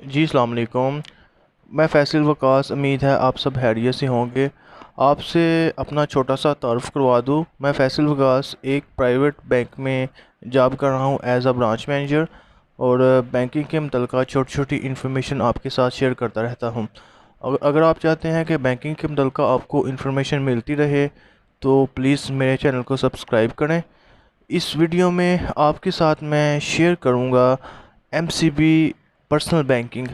जी अस्सलाम वालेकुम। मैं फैसल वकास, उम्मीद है आप सब खैरियत से होंगे। आपसे अपना छोटा सा तारुफ़ करवा दूँ। मैं फैसल वकास एक प्राइवेट बैंक में जॉब कर रहा हूँ एज अ ब्रांच मैनेजर, और बैंकिंग के मुतल्लिक़ छोटी छोटी इन्फॉर्मेशन आपके साथ शेयर करता रहता हूँ। अगर आप चाहते हैं कि बैंकिंग के मुतल्लिक़ आपको इन्फॉर्मेशन मिलती रहे तो प्लीज़ मेरे चैनल को सब्सक्राइब करें। इस वीडियो में आपके साथ मैं शेयर करूँगा एमसीबी पर्सनल बैंकिंग,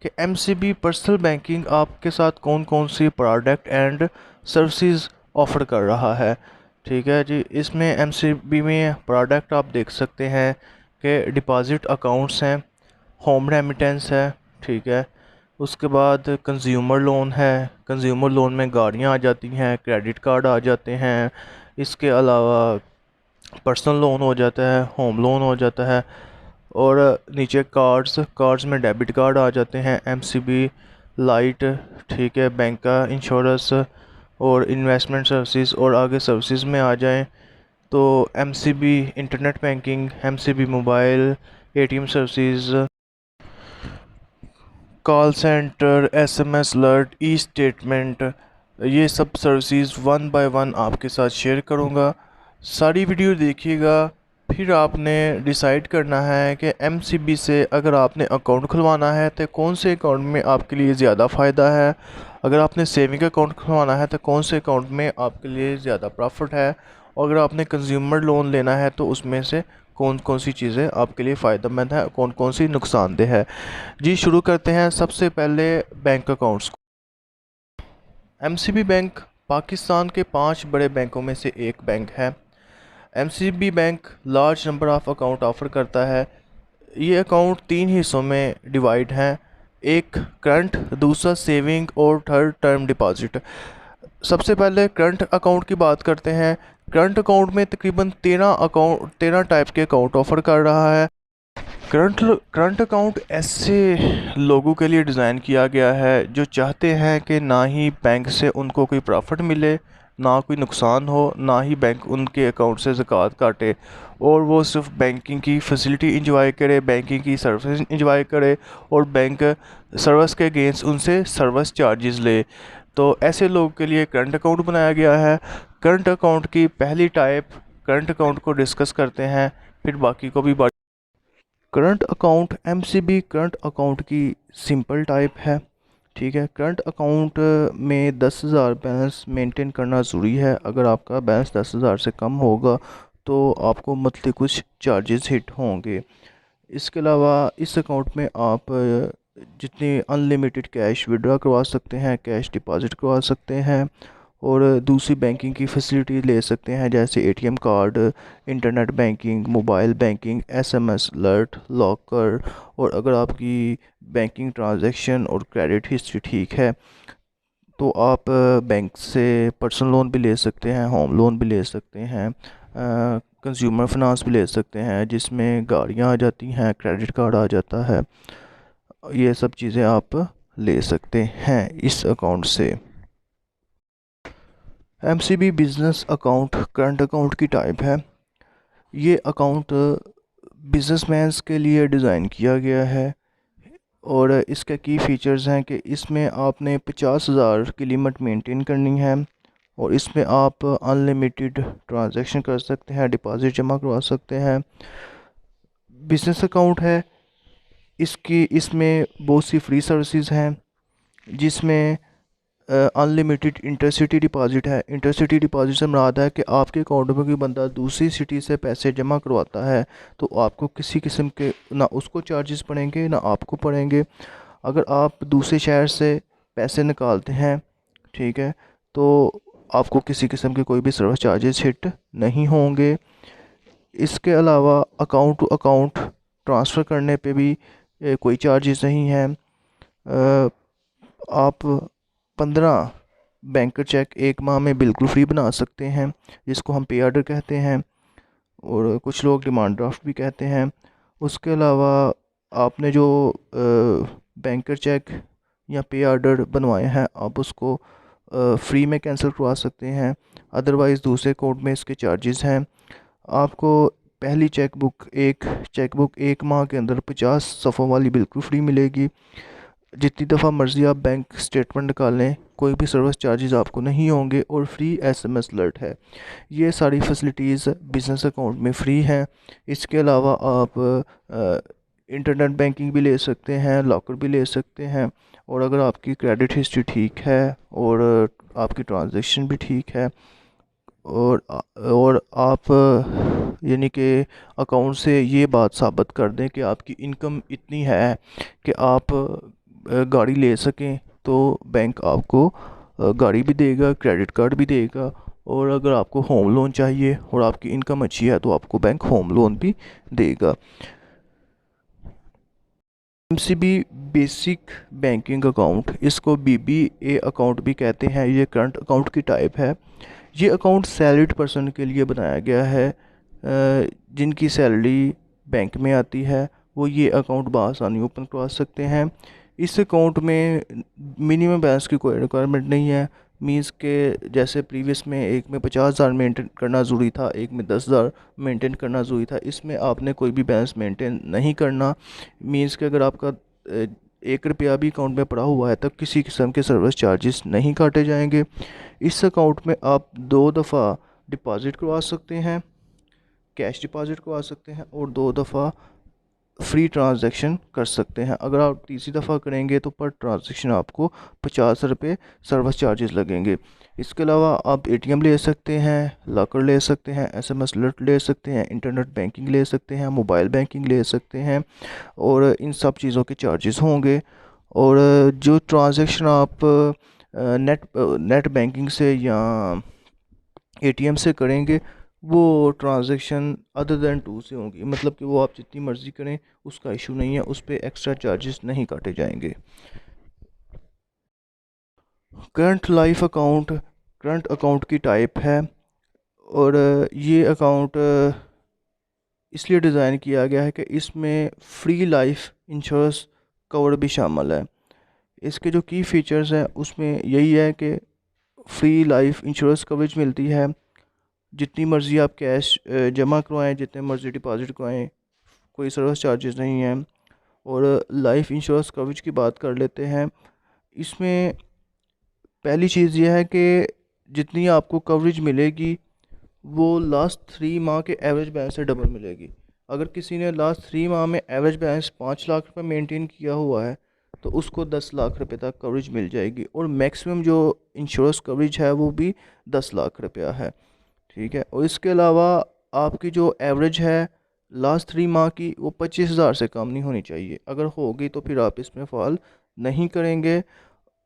कि एमसीबी पर्सनल बैंकिंग आपके साथ कौन कौन सी प्रोडक्ट एंड सर्विसेज ऑफ़र कर रहा है। ठीक है जी, इसमें एमसीबी में प्रोडक्ट आप देख सकते हैं कि डिपॉज़िट अकाउंट्स हैं, होम रेमिटेंस है, ठीक है। उसके बाद कंज्यूमर लोन है, कंज्यूमर लोन में गाड़ियाँ आ जाती हैं, क्रेडिट कार्ड आ जाते हैं। इसके अलावा पर्सनल लोन हो जाता है, होम लोन हो जाता है, और नीचे कार्ड्स कार्ड्स में डेबिट कार्ड आ जाते हैं, एमसीबी लाइट, ठीक है, बैंक का इंश्योरेंस और इन्वेस्टमेंट सर्विसेज। और आगे सर्विसेज में आ जाएं तो MCB internet banking, MCB mobile, ATM services, call centre, SMS alert, e statement, ये सब सर्विसेज वन बाय वन आपके साथ शेयर करूँगा। सारी वीडियो देखिएगा। फिर आपने डिसाइड करना है कि एमसीबी से अगर आपने अकाउंट खुलवाना है तो कौन से अकाउंट में आपके लिए ज़्यादा फ़ायदा है, अगर आपने सेविंग अकाउंट खुलवाना है तो कौन से अकाउंट में आपके लिए ज़्यादा प्रॉफिट है, और अगर आपने कंज्यूमर लोन लेना है तो उसमें से कौन कौन सी चीज़ें आपके लिए फ़ायदेमंद है, कौन कौन सी नुकसानदेह है। जी शुरू करते हैं सबसे पहले bank accounts. MCB bank Pakistan के 5 बड़े बैंकों में से एक बैंक है। MCB bank large number of account offer करता है। ये अकाउंट 3 हिस्सों में डिवाइड हैं, एक करंट, दूसरा सेविंग और थर्ड टर्म डिपॉजिट। सबसे पहले करंट अकाउंट की बात करते हैं। करंट अकाउंट में तकरीबन 13 टाइप के अकाउंट ऑफ़र कर रहा है। करंट अकाउंट ऐसे लोगों के लिए डिज़ाइन किया गया है जो चाहते हैं कि ना ही बैंक से उनको कोई प्रॉफिट मिले, ना कोई नुकसान हो, ना ही बैंक उनके अकाउंट से ज़कात काटे, और वो सिर्फ बैंकिंग की फैसिलिटी इंजॉय करे, बैंकिंग की सर्विस इंजॉय करे, और बैंक सर्विस के अगेंस्ट उनसे सर्विस चार्जेस ले। तो ऐसे लोगों के लिए करंट अकाउंट बनाया गया है। करंट अकाउंट की पहली टाइप करंट अकाउंट को डिस्कस करते हैं, फिर बाकी को भी। Current account MCB current account की सिंपल टाइप है, ठीक है। करंट अकाउंट में 10,000 बैलेंस मेंटेन करना ज़रूरी है। अगर आपका बैलेंस 10,000 से कम होगा तो आपको मंथली कुछ चार्जेस हिट होंगे। इसके अलावा इस अकाउंट में आप जितनी अनलिमिटेड कैश विड्रॉ करवा सकते हैं, कैश डिपॉजिट करवा सकते हैं, और दूसरी बैंकिंग की फैसिलिटी ले सकते हैं, जैसे ATM card, internet banking, mobile banking, SMS alert, locker. और अगर आपकी बैंकिंग ट्रांजैक्शन और क्रेडिट हिस्ट्री ठीक है तो आप बैंक से पर्सनल लोन भी ले सकते हैं, होम लोन भी ले सकते हैं, कंज्यूमर फाइनेंस भी ले सकते हैं, जिसमें गाड़ियाँ आ जाती हैं, क्रेडिट कार्ड आ जाता है। ये सब चीज़ें आप ले सकते हैं इस अकाउंट से। MCB business account current account की टाइप है। ये अकाउंट बिजनेसमैन्स के लिए डिज़ाइन किया गया है, और इसके की फ़ीचर्स हैं कि इसमें आपने 50,000 की लिमिट मेंटेन करनी है, और इसमें आप अनलिमिटेड ट्रांजैक्शन कर सकते हैं, डिपॉज़िट जमा करवा सकते हैं। बिज़नेस अकाउंट है, इसमें बहुत सी फ्री सर्विसेज हैं, जिसमें अनलिमिटेड इंटरसिटी डिपॉजिट है। इंटरसिटी डिपॉजिट से मुराद है कि आपके अकाउंट में कोई बंदा दूसरी सिटी से पैसे जमा करवाता है तो आपको किसी किस्म के ना उसको चार्जेस पड़ेंगे ना आपको पड़ेंगे। अगर आप दूसरे शहर से पैसे निकालते हैं, ठीक है, तो आपको किसी किस्म के कोई भी सर्विस चार्जेस हिट नहीं होंगे। इसके अलावा अकाउंट टू अकाउंट ट्रांसफ़र करने पे भी कोई चार्जेस नहीं है। आप 15 बैंक चेक एक माह में बिल्कुल फ्री बना सकते हैं, जिसको हम पे आर्डर कहते हैं, और कुछ लोग डिमांड ड्राफ्ट भी कहते हैं। उसके अलावा आपने जो बैंकर चेक या पे आर्डर बनवाए हैं आप उसको फ्री में कैंसिल करवा सकते हैं, अदरवाइज़ दूसरे कोड में इसके चार्जेस हैं। आपको पहली चेकबुक 1 माह के अंदर 50 सफ़ों वाली बिल्कुल फ्री मिलेगी। जितनी दफ़ा मर्ज़ी आप बैंक स्टेटमेंट निकालें, कोई भी सर्विस चार्जेस आपको नहीं होंगे और फ्री एसएमएस अलर्ट है। ये सारी फैसिलिटीज़ बिज़नेस अकाउंट में फ्री हैं। इसके अलावा आप इंटरनेट बैंकिंग भी ले सकते हैं, लॉकर भी ले सकते हैं। और अगर आपकी क्रेडिट हिस्ट्री ठीक है और आपकी ट्रांजैक्शन भी ठीक है और आप यानी कि अकाउंट से ये बात साबित कर दें कि आपकी इनकम इतनी है कि आप गाड़ी ले सकें, तो बैंक आपको गाड़ी भी देगा, क्रेडिट कार्ड भी देगा। और अगर आपको होम लोन चाहिए और आपकी इनकम अच्छी है तो आपको बैंक होम लोन भी देगा। एमसीबी बेसिक बैंकिंग अकाउंट, इसको बीबीए अकाउंट भी कहते हैं, ये करंट अकाउंट की टाइप है। ये अकाउंट सैलरीड पर्सन के लिए बनाया गया है। जिनकी सैलरी बैंक में आती है वो ये अकाउंट बआसानी ओपन करवा सकते हैं। इस अकाउंट में मिनिमम बैलेंस की कोई रिक्वायरमेंट नहीं है। मींस के जैसे प्रीवियस में एक में 50,000 मेंटेन करना ज़रूरी था, एक में 10,000 मेंटेन करना ज़रूरी था, इसमें आपने कोई भी बैलेंस मेंटेन नहीं करना। मींस के अगर आपका 1 रुपया भी अकाउंट में पड़ा हुआ है तब किसी किस्म के सर्विस चार्जेस नहीं काटे जाएंगे। इस अकाउंट में आप 2 दफ़ा डिपॉज़िट करवा सकते हैं, कैश डिपॉज़िट करवा सकते हैं और 2 दफ़ा फ्री ट्रांजैक्शन कर सकते हैं। अगर आप तीसरी दफ़ा करेंगे तो पर ट्रांजैक्शन आपको 50 रुपये सर्विस चार्जेस लगेंगे। इसके अलावा आप एटीएम ले सकते हैं, लॉकर ले सकते हैं, एसएमएस अलर्ट ले सकते हैं, इंटरनेट बैंकिंग ले सकते हैं, मोबाइल बैंकिंग ले सकते हैं और इन सब चीज़ों के चार्जेस होंगे। और जो ट्रांजैक्शन आप नेट बैंकिंग से या एटीएम से करेंगे वो ट्रांजैक्शन अदर दैन टू से होंगी, मतलब कि वो आप जितनी मर्ज़ी करें उसका इशू नहीं है, उस पर एक्स्ट्रा चार्जेस नहीं काटे जाएंगे। करंट अकाउंट की टाइप है और ये अकाउंट इसलिए डिज़ाइन किया गया है कि इसमें फ्री लाइफ इंश्योरेंस कवर भी शामिल है। इसके जो की फ़ीचर्स हैं उसमें यही है कि फ्री लाइफ इंश्योरेंस कवरेज मिलती है। जितनी मर्ज़ी आप कैश जमा करवाएं, जितने मर्ज़ी डिपॉज़िट करवाएं, कोई सर्विस चार्जेस नहीं हैं। और लाइफ इंश्योरेंस कवरेज की बात कर लेते हैं। इसमें पहली चीज़ यह है कि जितनी आपको कवरेज मिलेगी वो लास्ट 3 माह के एवरेज बैलेंस से डबल मिलेगी। अगर किसी ने लास्ट 3 माह में एवरेज बैलेंस 5 लाख रुपये मेंटेन किया हुआ है तो उसको 10 लाख रुपये तक कवरेज मिल जाएगी और मैक्सिमम जो इंश्योरेंस कवरेज है वो भी 10 लाख रुपया है। ठीक है। और इसके अलावा आपकी जो एवरेज है लास्ट 3 माह की वो 25,000 से कम नहीं होनी चाहिए। अगर होगी तो फिर आप इसमें फ़ॉल नहीं करेंगे।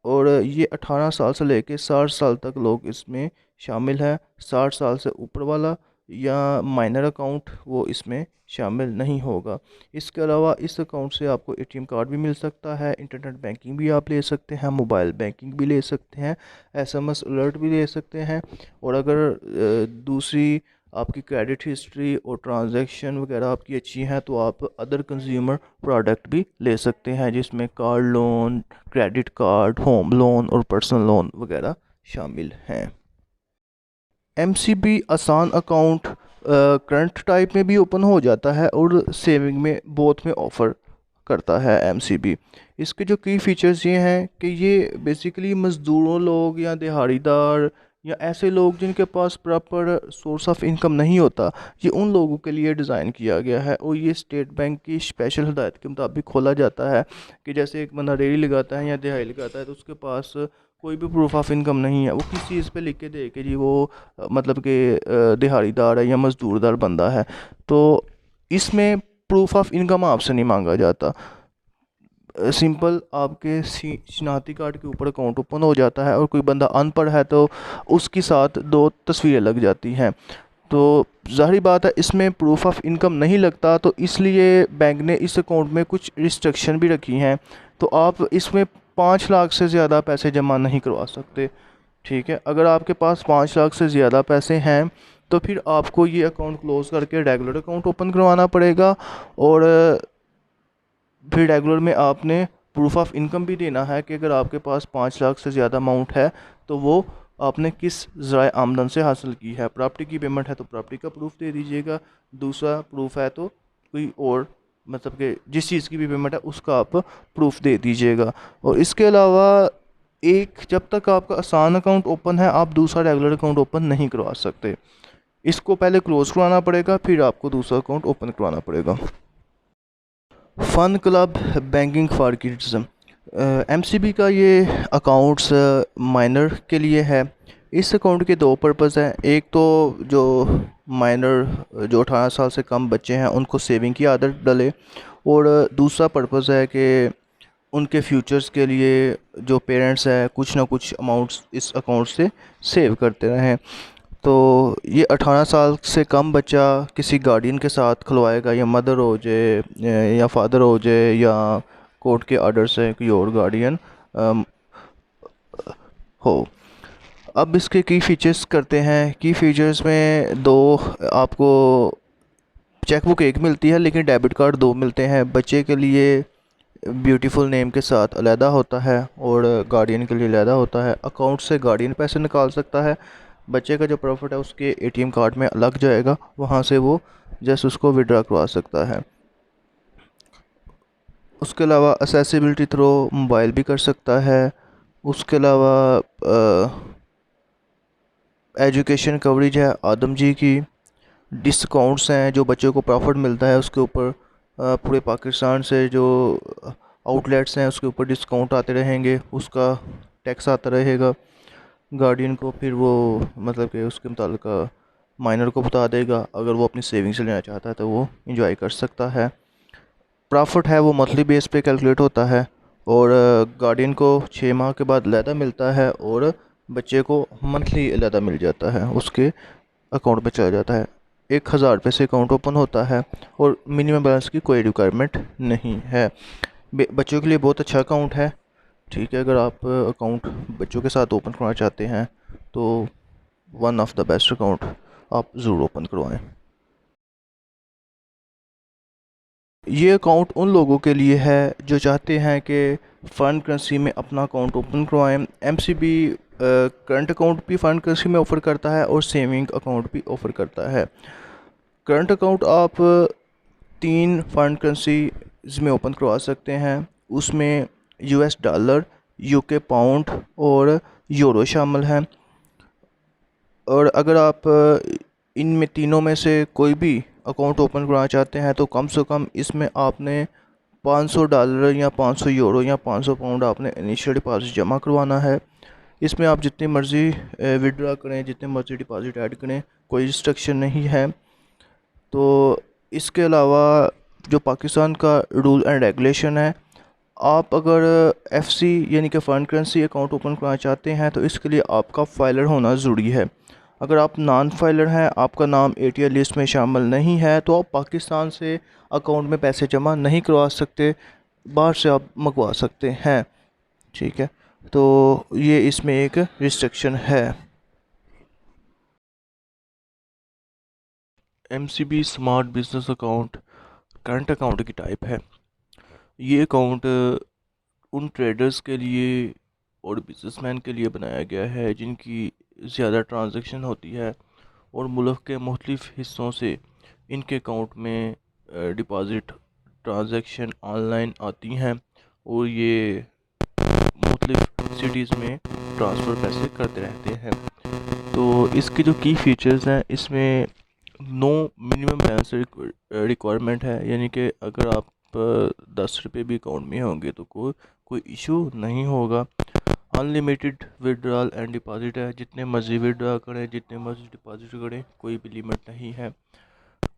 और ये 18 साल से लेके 60 साल तक लोग इसमें शामिल हैं। 60 साल से ऊपर वाला या माइनर अकाउंट वो इसमें शामिल नहीं होगा। इसके अलावा इस अकाउंट से आपको एटीएम कार्ड भी मिल सकता है, इंटरनेट बैंकिंग भी आप ले सकते हैं, मोबाइल बैंकिंग भी ले सकते हैं, एसएमएस अलर्ट भी ले सकते हैं। और अगर दूसरी आपकी क्रेडिट हिस्ट्री और ट्रांजैक्शन वगैरह आपकी अच्छी हैं तो आप अदर कंज्यूमर प्रोडक्ट भी ले सकते हैं जिसमें car loan, credit card, home loan और पर्सनल लोन वगैरह शामिल हैं। एमसीबी आसान अकाउंट करंट टाइप में भी ओपन हो जाता है और सेविंग में बोथ में ऑफ़र करता है एमसीबी। इसके जो की फ़ीचर्स ये हैं कि ये बेसिकली मज़दूरों लोग या दिहाड़ीदार या ऐसे लोग जिनके पास प्रॉपर सोर्स ऑफ इनकम नहीं होता, ये उन लोगों के लिए डिज़ाइन किया गया है। और ये स्टेट बैंक की स्पेशल हिदायत के मुताबिक खोला जाता है कि जैसे एक बंदा रेडी लगाता है या दिहाड़ी लगाता है तो उसके पास कोई भी प्रूफ ऑफ इनकम नहीं है, वो किस चीज़ पे लिख के दे कि जी वो मतलब कि दिहाड़ीदार है या मज़दूरदार बंदा है। तो इसमें प्रूफ ऑफ इनकम आपसे नहीं मांगा जाता। सिंपल आपके शनाख्ती कार्ड के ऊपर अकाउंट ओपन हो जाता है और कोई बंदा अनपढ़ है तो उसके साथ 2 तस्वीरें लग जाती हैं। तो ज़ाहिर बात है इसमें प्रूफ ऑफ इनकम नहीं लगता, तो इसलिए बैंक ने इस अकाउंट में कुछ रिस्ट्रिक्शन भी रखी हैं। तो आप इसमें 5 लाख से ज़्यादा पैसे जमा नहीं करवा सकते। ठीक है। अगर आपके पास 5 लाख से ज़्यादा पैसे हैं तो फिर आपको ये अकाउंट क्लोज़ करके रेगुलर अकाउंट ओपन करवाना पड़ेगा। और फिर रेगुलर में आपने प्रूफ ऑफ इनकम भी देना है कि अगर आपके पास 5 लाख से ज़्यादा अमाउंट है तो वो आपने किस ज़राए आमदन से हासिल की है। प्रॉपर्टी की पेमेंट है तो प्रॉपर्टी का प्रूफ दे दीजिएगा, दूसरा प्रूफ है तो कोई और मतलब कि जिस चीज़ की भी पेमेंट है उसका आप प्रूफ दे दीजिएगा। और इसके अलावा एक जब तक आपका आसान अकाउंट ओपन है आप दूसरा रेगुलर अकाउंट ओपन नहीं करवा सकते। इसको पहले क्लोज करवाना पड़ेगा, फिर आपको दूसरा अकाउंट ओपन करवाना पड़ेगा। Fun club banking for kids, MCB का ये अकाउंट्स माइनर के लिए है। इस अकाउंट के दो पर्पज़ हैं। एक तो जो माइनर जो 18 साल से कम बच्चे हैं उनको सेविंग की आदत डले, और दूसरा पर्पज़ है कि उनके फ्यूचर्स के लिए जो पेरेंट्स हैं कुछ ना कुछ अमाउंट्स इस अकाउंट से सेव करते रहें। तो ये 18 साल से कम बच्चा किसी गार्डियन के साथ खुलवाएगा, या मदर हो जाए या फादर हो जाए या कोर्ट के ऑर्डर से कोई और गार्डियन हो। अब इसके की फ़ीचर्स करते हैं। की फ़ीचर्स में दो आपको चेकबुक एक मिलती है लेकिन डेबिट कार्ड दो मिलते हैं। बच्चे के लिए ब्यूटीफुल नेम के साथ अलहदा होता है और गार्डियन के लिए अलहदा होता है। अकाउंट से गार्डियन पैसे निकाल सकता है, बच्चे का जो प्रॉफिट है उसके एटीएम कार्ड में लग जाएगा, वहाँ से वो जस्ट उसको विड्रा करवा सकता है। उसके अलावा असेसिबिलिटी थ्रू मोबाइल भी कर सकता है। उसके अलावा एजुकेशन कवरेज है आदम जी की। डिस्काउंट्स हैं, जो बच्चों को प्रॉफिट मिलता है उसके ऊपर पूरे पाकिस्तान से जो आउटलेट्स हैं उसके ऊपर डिस्काउंट आते रहेंगे, उसका टैक्स आता रहेगा गार्डियन को, फिर वो मतलब कि उसके मुताबिक माइनर को बता देगा। अगर वो अपनी सेविंग से लेना चाहता है तो वो इंजॉय कर सकता है। प्रॉफिट है वो मंथली बेस पे कैलकुलेट होता है, और गार्डियन को 6 माह के बाद अलहदा मिलता है और बच्चे को मंथली अलहदा मिल जाता है, उसके अकाउंट में चला जाता है। 1000 रुपये से अकाउंट ओपन होता है और मिनिमम बैलेंस की कोई रिक्वायरमेंट नहीं है। बच्चों के लिए बहुत अच्छा अकाउंट है। ठीक है, अगर आप अकाउंट बच्चों के साथ ओपन करना चाहते हैं तो one of the best account आप ज़रूर ओपन करवाएं। ये अकाउंट उन लोगों के लिए है जो चाहते हैं कि फ़ंड करेंसी में अपना अकाउंट ओपन करवाएं। एमसीबी करंट अकाउंट भी फ़ंड करेंसी में ऑफ़र करता है और सेविंग अकाउंट भी ऑफ़र करता है। करंट अकाउंट आप 3 फंड करेंसीज में ओपन करवा सकते हैं। उसमें यूएस डॉलर, यूके पाउंड और यूरो शामिल हैं। और अगर आप इनमें तीनों में से कोई भी अकाउंट ओपन करना चाहते हैं तो कम से कम इसमें आपने $500 या 500 यूरो या 500 पाउंड आपने इनिशियल डिपॉजिट जमा करवाना है। इसमें आप जितनी मर्ज़ी विड्रा करें, जितनी मर्ज़ी डिपॉजिट ऐड करें, कोई रिस्ट्रिक्शन नहीं है। तो इसके अलावा जो पाकिस्तान का रूल एंड रेगुलेशन है, आप अगर एफसी यानी कि फ़ंड करेंसी अकाउंट ओपन करना चाहते हैं तो इसके लिए आपका फाइलर होना ज़रूरी है। अगर आप नॉन फाइलर हैं, आपका नाम एटीआर लिस्ट में शामिल नहीं है, तो आप पाकिस्तान से अकाउंट में पैसे जमा नहीं करवा सकते, बाहर से आप मंगवा सकते हैं। ठीक है, तो ये इसमें एक रिस्ट्रिक्शन है। MCB smart business account current account की टाइप है। ये अकाउंट उन ट्रेडर्स के लिए और बिजनेसमैन के लिए बनाया गया है जिनकी ज़्यादा ट्रांजैक्शन होती है और मुल्क के मुख्तलिफ़ हिस्सों से इनके अकाउंट में डिपॉज़िट ट्रांजैक्शन ऑनलाइन आती हैं और ये मुख्तलिफ़ सिटीज़ में ट्रांसफ़र पैसे करते रहते हैं। तो इसके जो की फ़ीचर्स हैं, इसमें नो मिनिमम बैलेंस रिक्वायरमेंट है, यानी कि अगर आप 10 रुपये भी अकाउंट में होंगे तो कोई इशू नहीं होगा। अनलिमिटेड विड्रॉल एंड डिपॉजिट है, जितने मर्जी विड्रॉ करें, जितने मर्जी डिपॉजिट करें, कोई भी लिमिट नहीं है।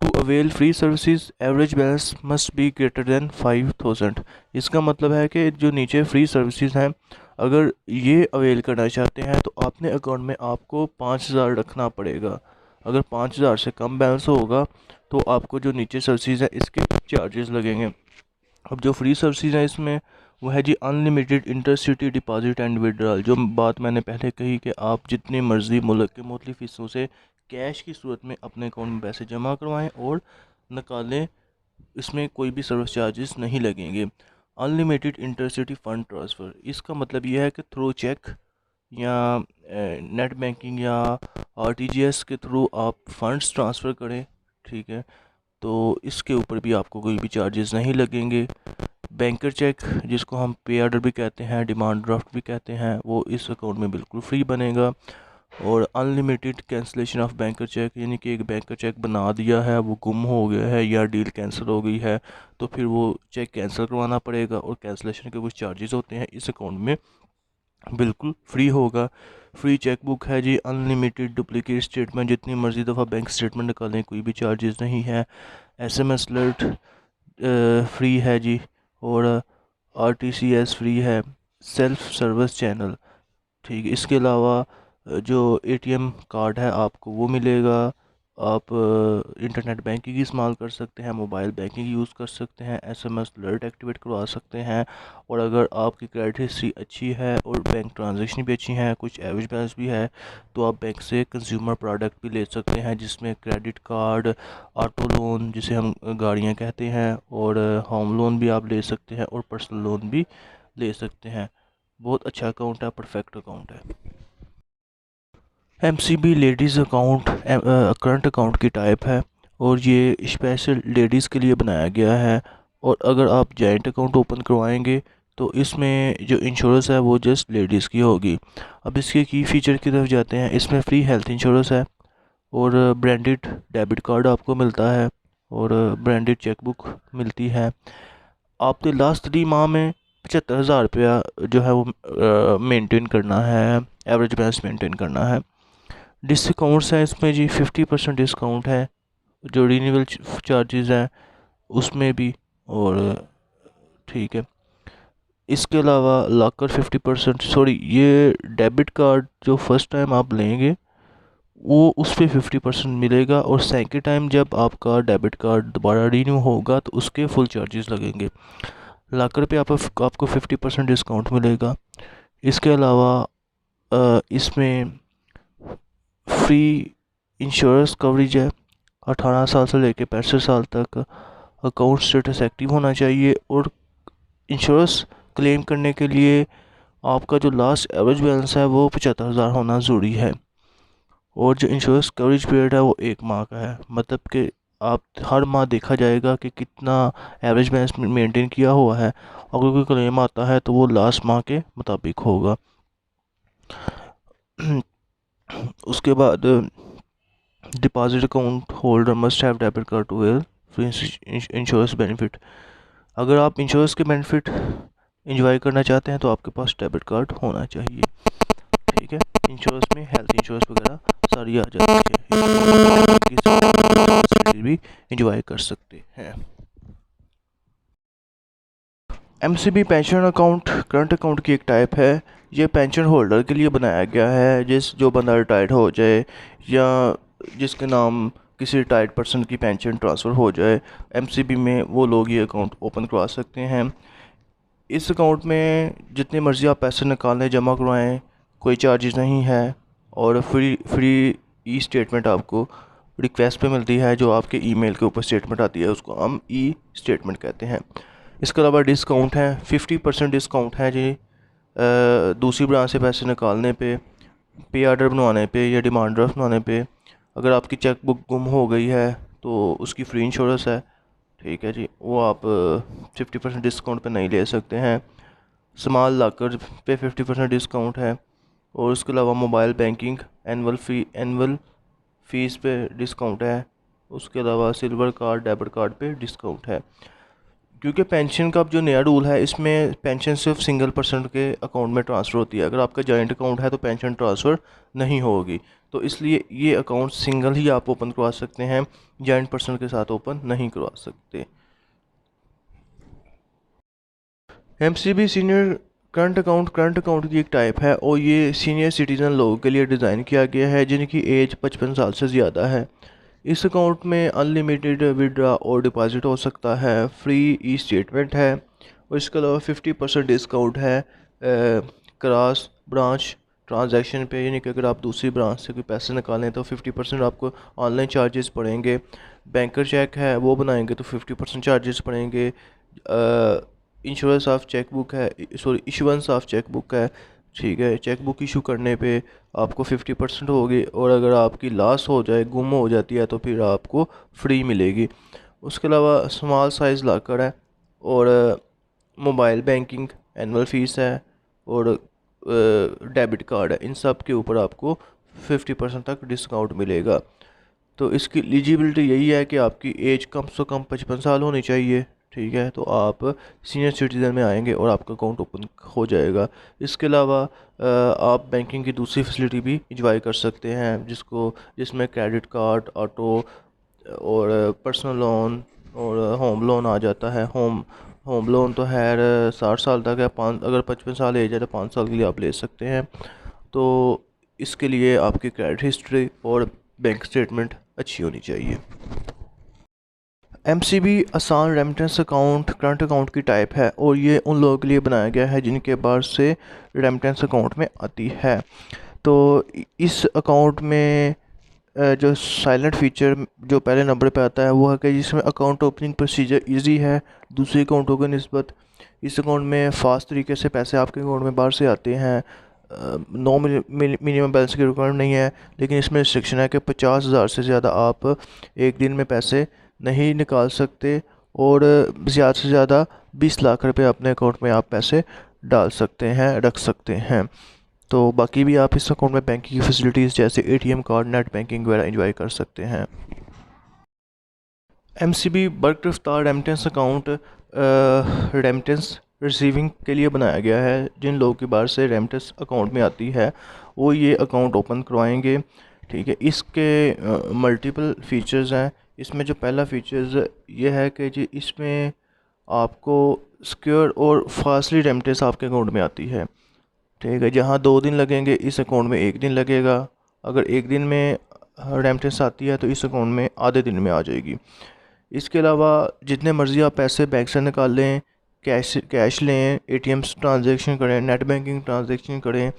To avail free services average balance must be greater than 5000। इसका मतलब है कि जो नीचे फ्री सर्विसेज हैं, अगर ये अवेल करना चाहते हैं तो अपने अकाउंट में आपको 5000 रखना पड़ेगा। अगर 5000 से कम बैलेंस होगा तो आपको जो नीचे सर्विसेज हैं इसके चार्जेस लगेंगे। अब जो फ्री सर्विसेज हैं इसमें वो है जी unlimited intercity deposit and withdrawal. जो बात मैंने पहले कही कि आप जितनी मर्ज़ी मुल्क के मुख्तलिफ़ हिस्सों से कैश की सूरत में अपने अकाउंट में पैसे जमा करवाएं और निकालें, इसमें कोई भी सर्विस चार्जेस नहीं लगेंगे। अनलिमिटेड इंटरसिटी फ़ंड ट्रांसफ़र, इसका मतलब यह है कि थ्रू चेक या नेट बैंकिंग या आरटीजीएस के थ्रू आप फंड्स ट्रांसफ़र करें, ठीक है, तो इसके ऊपर भी आपको कोई भी चार्जेस नहीं लगेंगे। बैंकर चेक, जिसको हम पे ऑर्डर भी कहते हैं, डिमांड ड्राफ्ट भी कहते हैं, वो इस अकाउंट में बिल्कुल फ्री बनेगा। और unlimited cancellation of banker cheque, यानी कि एक बैंकर चेक बना दिया है, वो गुम हो गया है या डील कैंसिल हो गई है, तो फिर वो चेक कैंसिल करवाना पड़ेगा और कैंसिलेशन के कुछ चार्जेस होते हैं, इस अकाउंट में बिल्कुल फ्री होगा। फ्री चेकबुक है जी, अनलिमिटेड डुप्लीकेट स्टेटमेंट, जितनी मर्ज़ी दफ़ा बैंक स्टेटमेंट निकालें, कोई भी चार्जेस नहीं है। एसएमएस अलर्ट फ्री है जी, और आरटीसीएस फ्री है। सेल्फ सर्विस चैनल, ठीक है, इसके अलावा जो एटीएम कार्ड है आपको वो मिलेगा। आप इंटरनेट बैंकिंग इस्तेमाल कर सकते हैं, मोबाइल बैंकिंग यूज़ कर सकते हैं, एसएमएस अलर्ट एक्टिवेट करवा सकते हैं। और अगर आपकी क्रेडिट हिस्ट्री अच्छी है और बैंक ट्रांजैक्शन भी अच्छी हैं, कुछ एवरेज बैलेंस भी है, तो आप बैंक से कंज्यूमर प्रोडक्ट भी ले सकते हैं, जिसमें क्रेडिट कार्ड, ऑटो लोन जिसे हम गाड़ियाँ कहते हैं, और होम लोन भी आप ले सकते हैं और पर्सनल लोन भी ले सकते हैं। बहुत अच्छा अकाउंट है, परफेक्ट अकाउंट है। MCB ladies account current account की टाइप है, और ये स्पेशल लेडीज़ के लिए बनाया गया है। और अगर आप जॉइंट अकाउंट ओपन करवाएंगे तो इसमें जो इंश्योरेंस है वो जस्ट लेडीज़ की होगी। अब इसके की फ़ीचर की तरफ जाते हैं। इसमें फ्री हेल्थ इंश्योरेंस है, और ब्रांडेड डेबिट कार्ड आपको मिलता है, और ब्रांडेड चेकबुक मिलती है। आपने लास्ट 3 माह में 75,000 रुपया जो है वो मेंटेन करना है, एवरेज बैलेंस मेंटेन करना है। डिस्काउंट्स हैं इसमें जी, 50% डिस्काउंट है, जो रीन्यूअल चार्जेस हैं उसमें भी। और ठीक है, इसके अलावा लॉकर 50%, सॉरी, ये डेबिट कार्ड जो फर्स्ट टाइम आप लेंगे वो उस पर 50% मिलेगा, और सेकेंड टाइम जब आपका डेबिट कार्ड दोबारा रीन्यू होगा तो उसके फुल चार्जेस लगेंगे। लॉकर पे आपको 50% डिस्काउंट मिलेगा। इसके अलावा इसमें फ्री इंश्योरेंस कवरेज है। 18 साल से लेकर 65 साल तक अकाउंट स्टेटस एक्टिव होना चाहिए, और इंश्योरेंस क्लेम करने के लिए आपका जो लास्ट एवरेज बैलेंस है वो 75,000 होना ज़रूरी है। और जो इंश्योरेंस कवरेज पीरियड है वो 1 माह का है, मतलब कि आप हर माह देखा जाएगा कि कितना एवरेज बैलेंस मेंटेन किया हुआ है। अगर कोई क्लेम आता है तो वो लास्ट माह के मुताबिक होगा। उसके बाद deposit account holder must have debit card to avail free insurance benefit. अगर आप इंश्योरेंस के बेनिफिट इंजॉय करना चाहते हैं तो आपके पास डेबिट कार्ड होना चाहिए, ठीक है। इंश्योरेंस में हेल्थ इंश्योरेंस वगैरह सारी आ जाती है, भी इंजॉय कर सकते हैं। MCB pension account current account की एक टाइप है। ये पेंशन होल्डर के लिए बनाया गया है, जो बंदा रिटायर्ड हो जाए या जिसके नाम किसी रिटायर्ड पर्सन की पेंशन ट्रांसफ़र हो जाए, एमसीबी में वो लोग ये अकाउंट ओपन करवा सकते हैं। इस अकाउंट में जितने मर्ज़ी आप पैसे निकालें जमा करवाएं, कोई चार्जेस नहीं है, और फ्री फ्री ई स्टेटमेंट आपको रिक्वेस्ट पे मिलती है, जो आपके ईमेल के ऊपर स्टेटमेंट आती है, उसको हम ई स्टेटमेंट कहते हैं। इसके अलावा डिस्काउंट है, 50% डिस्काउंट है जी दूसरी ब्रांच से पैसे निकालने पे ऑर्डर बनवाने पे या डिमांड ड्राफ्ट बनवाने पे। अगर आपकी चेक बुक गुम हो गई है तो उसकी फ्री इंश्योरेंस है, ठीक है जी, वो आप 50% डिस्काउंट पे नहीं ले सकते हैं। स्मॉल लॉकर पे 50% डिस्काउंट है, और उसके अलावा मोबाइल बैंकिंग एनुअल फ़ीस पे डिस्काउंट है। उसके अलावा सिल्वर कार्ड डेबिट कार्ड पे डिस्काउंट है। क्योंकि पेंशन का अब जो नया रूल है, इसमें पेंशन सिर्फ सिंगल पर्सन के अकाउंट में ट्रांसफ़र होती है। अगर आपका जॉइंट अकाउंट है तो पेंशन ट्रांसफ़र नहीं होगी, तो इसलिए ये अकाउंट सिंगल ही आप ओपन करवा सकते हैं, जॉइंट पर्सन के साथ ओपन नहीं करवा सकते। एमसीबी सीनियर करंट अकाउंट की एक टाइप है, और ये सीनियर सिटीज़न लोगों के लिए डिज़ाइन किया गया है जिनकी एज 55 साल से ज़्यादा है। इस अकाउंट में अनलिमिटेड विड्रा और डिपॉजिट हो सकता है, फ्री ई स्टेटमेंट है, और इसके अलावा 50% डिस्काउंट है क्रॉस ब्रांच ट्रांजैक्शन पे, यानी कि अगर आप दूसरी ब्रांच से कोई पैसे निकालें तो 50% आपको ऑनलाइन चार्जेस पड़ेंगे। बैंकर चेक है वो बनाएंगे तो 50% चार्जेस पड़ेंगे। इंश्योरेंस ऑफ चेक बुक है, sorry issuance of cheque book है, ठीक है। चेक बुक इशू करने पे आपको 50% होगी, और अगर आपकी लॉस हो जाए, गुम हो जाती है, तो फिर आपको फ्री मिलेगी। उसके अलावा स्मॉल साइज़ लॉकर है, और मोबाइल बैंकिंग, एनुअल फ़ीस है, और डेबिट कार्ड है। इन सब के ऊपर आपको 50% तक डिस्काउंट मिलेगा। तो इसकी एलिजिबिलिटी यही है कि आपकी एज कम से कम 55 साल होनी चाहिए। ठीक है, तो आप सीनियर सिटीज़न में आएंगे और आपका अकाउंट ओपन हो जाएगा। इसके अलावा आप बैंकिंग की दूसरी फैसिलिटी भी इंजॉय कर सकते हैं, जिसमें क्रेडिट कार्ड, ऑटो, और पर्सनल लोन, और होम लोन आ जाता है। होम लोन तो खैर 60 साल तक है। पाँच अगर 55 साल एज है तो 5 साल के लिए आप ले सकते हैं। तो इसके लिए आपकी क्रेडिट हिस्ट्री और बैंक स्टेटमेंट अच्छी होनी चाहिए। एमसीबी आसान रेमिटेंस अकाउंट करंट अकाउंट की टाइप है, और ये उन लोगों के लिए बनाया गया है जिनके पास से रेमिटेंस अकाउंट में आती है। तो इस अकाउंट में जो साइलेंट फीचर जो पहले नंबर पे आता है वो है कि जिसमें अकाउंट ओपनिंग प्रोसीजर इजी है दूसरे अकाउंटों के निस्बत। इस अकाउंट में फ़ास्ट तरीके से पैसे आपके अकाउंट में बाहर से आते हैं। नो मिनिमम बैलेंस की रिक्वायरमेंट नहीं है, लेकिन इसमें रिस्ट्रिक्शन है कि 50,000 से ज़्यादा आप एक दिन में पैसे नहीं निकाल सकते, और ज़्यादा से ज़्यादा 20 लाख रुपए अपने अकाउंट में आप पैसे डाल सकते हैं, रख सकते हैं। तो बाकी भी आप इस अकाउंट में बैंकिंग की फैसिलिटीज़ जैसे एटीएम कार्ड, नेट बैंकिंग वगैरह एंजॉय कर सकते हैं। एमसीबी बल्क रफ्तार रेमिटेंस अकाउंट रेमिटेंस रिसीविंग के लिए बनाया गया है। जिन लोगों की बाहर से रेमिटेंस अकाउंट में आती है वो ये अकाउंट ओपन करवाएंगे। ठीक है, इसके मल्टीपल फीचर्स हैं। इसमें जो पहला फीचर्स ये है कि जी इसमें आपको सिक्योर और फास्टली रेमिटेंस आपके अकाउंट में आती है। ठीक है, जहाँ 2 दिन लगेंगे इस अकाउंट में 1 दिन लगेगा। अगर 1 दिन में रेमिटेंस आती है तो इस अकाउंट में आधे दिन में आ जाएगी। इसके अलावा जितने मर्ज़ी आप पैसे बैंक से निकाल लें, कैश लें, एटीएम से ट्रांजेक्शन करें, नेट बैंकिंग ट्रांजेक्शन करें,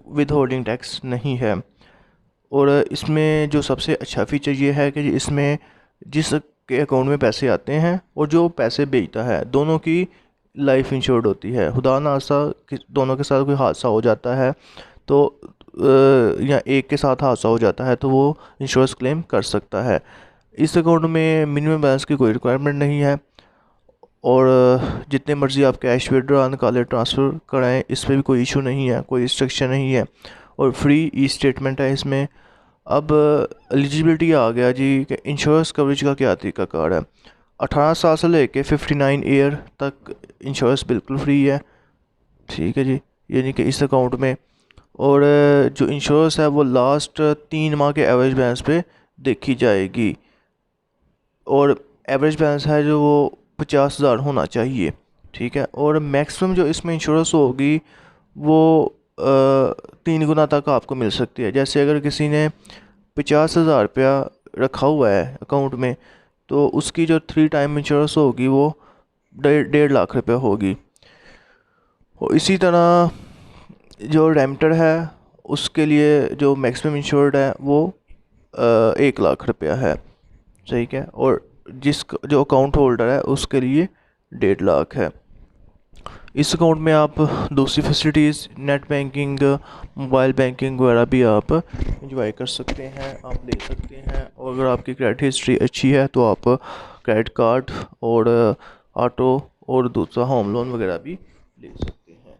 विद होल्डिंग टैक्स नहीं है। और इसमें जो सबसे अच्छा फ़ीचर ये है कि इसमें जिस के अकाउंट में पैसे आते हैं और जो पैसे भेजता है, दोनों की लाइफ इंश्योर्ड होती है। खुदा ना खास्ता दोनों के साथ कोई हादसा हो जाता है तो या एक के साथ हादसा हो जाता है तो वो इंश्योरेंस क्लेम कर सकता है। इस अकाउंट में मिनिमम बैलेंस की कोई रिक्वायरमेंट नहीं है, और जितने मर्ज़ी आप कैश विड्रॉ निकालें, ट्रांसफ़र कराएं, इस पर भी कोई इशू नहीं है, कोई रिस्ट्रिक्शन नहीं है, और फ्री ई स्टेटमेंट है इसमें। अब एलिजिबिलिटी आ गया जी कि इंश्योरेंस कवरेज का क्या तरीका कार है। 18 साल से लेके 59 ईयर तक इंश्योरेंस बिल्कुल फ्री है। ठीक है जी, यानी कि इस अकाउंट में। और जो इंश्योरेंस है वो लास्ट 3 माह के एवरेज बैलेंस पे देखी जाएगी, और एवरेज बैलेंस है जो वो 50,000 होना चाहिए। ठीक है, और मैक्सिमम जो इसमें इंश्योरेंस होगी वो 3 गुना तक आपको मिल सकती है। जैसे अगर किसी ने 50,000 रुपया रखा हुआ है अकाउंट में, तो उसकी जो 3 टाइम इंश्योरेंस होगी वो 1.5 लाख रुपये होगी। और इसी तरह जो रेंटर है उसके लिए जो मैक्सिमम इंश्योर्ड है वो 1 लाख रुपया है। ठीक है, और जो अकाउंट होल्डर है उसके लिए 1.5 लाख है। इस अकाउंट में आप दूसरी facilities, net banking, mobile banking वगैरह भी आप इंजॉय कर सकते हैं, आप ले सकते हैं। और अगर आपकी क्रेडिट हिस्ट्री अच्छी है तो आप क्रेडिट कार्ड और ऑटो और दूसरा होम लोन वगैरह भी ले सकते हैं।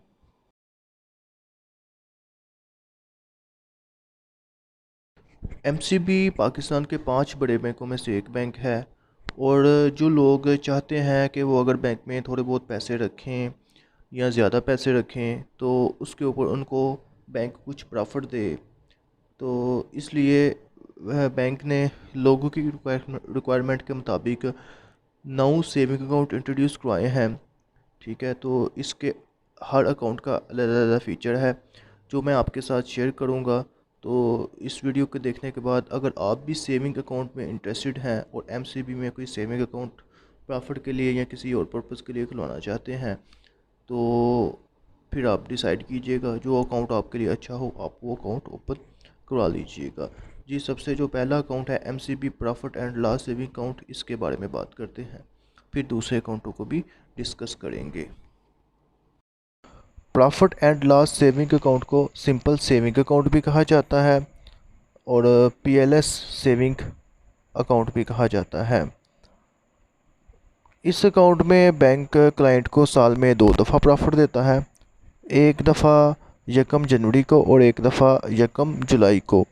एमसीबी पाकिस्तान के 5 बड़े बैंकों में से एक बैंक है, और जो लोग चाहते हैं कि वो अगर बैंक में थोड़े बहुत पैसे रखें या ज़्यादा पैसे रखें तो उसके ऊपर उनको बैंक कुछ प्रॉफिट दे, तो इसलिए वह बैंक ने लोगों की रिक्वायरमेंट के मुताबिक 9 सेविंग अकाउंट इंट्रोड्यूस करवाए हैं। ठीक है, तो इसके हर अकाउंट का अलग-अलग फ़ीचर है जो मैं आपके साथ शेयर करूंगा। तो इस वीडियो को देखने के बाद अगर आप भी सेविंग अकाउंट में इंटरेस्टेड हैं और एमसीबी में कोई सेविंग अकाउंट प्रॉफिट के लिए या किसी और पर्पज़ के लिए खुलवाना चाहते हैं, तो फिर आप डिसाइड कीजिएगा जो अकाउंट आपके लिए अच्छा हो, आप वो अकाउंट ओपन करवा लीजिएगा। जी, सबसे जो पहला अकाउंट है MCB profit and loss saving account, इसके बारे में बात करते हैं, फिर दूसरे अकाउंटों को भी डिस्कस करेंगे। Profit and loss saving account को सिंपल सेविंग अकाउंट भी कहा जाता है और पीएलएस सेविंग अकाउंट भी कहा जाता है। इस अकाउंट में बैंक क्लाइंट को साल में 2 दफ़ा प्रॉफिट देता है, एक दफ़ा यकम जनवरी को और एक दफ़ा यकम जुलाई को।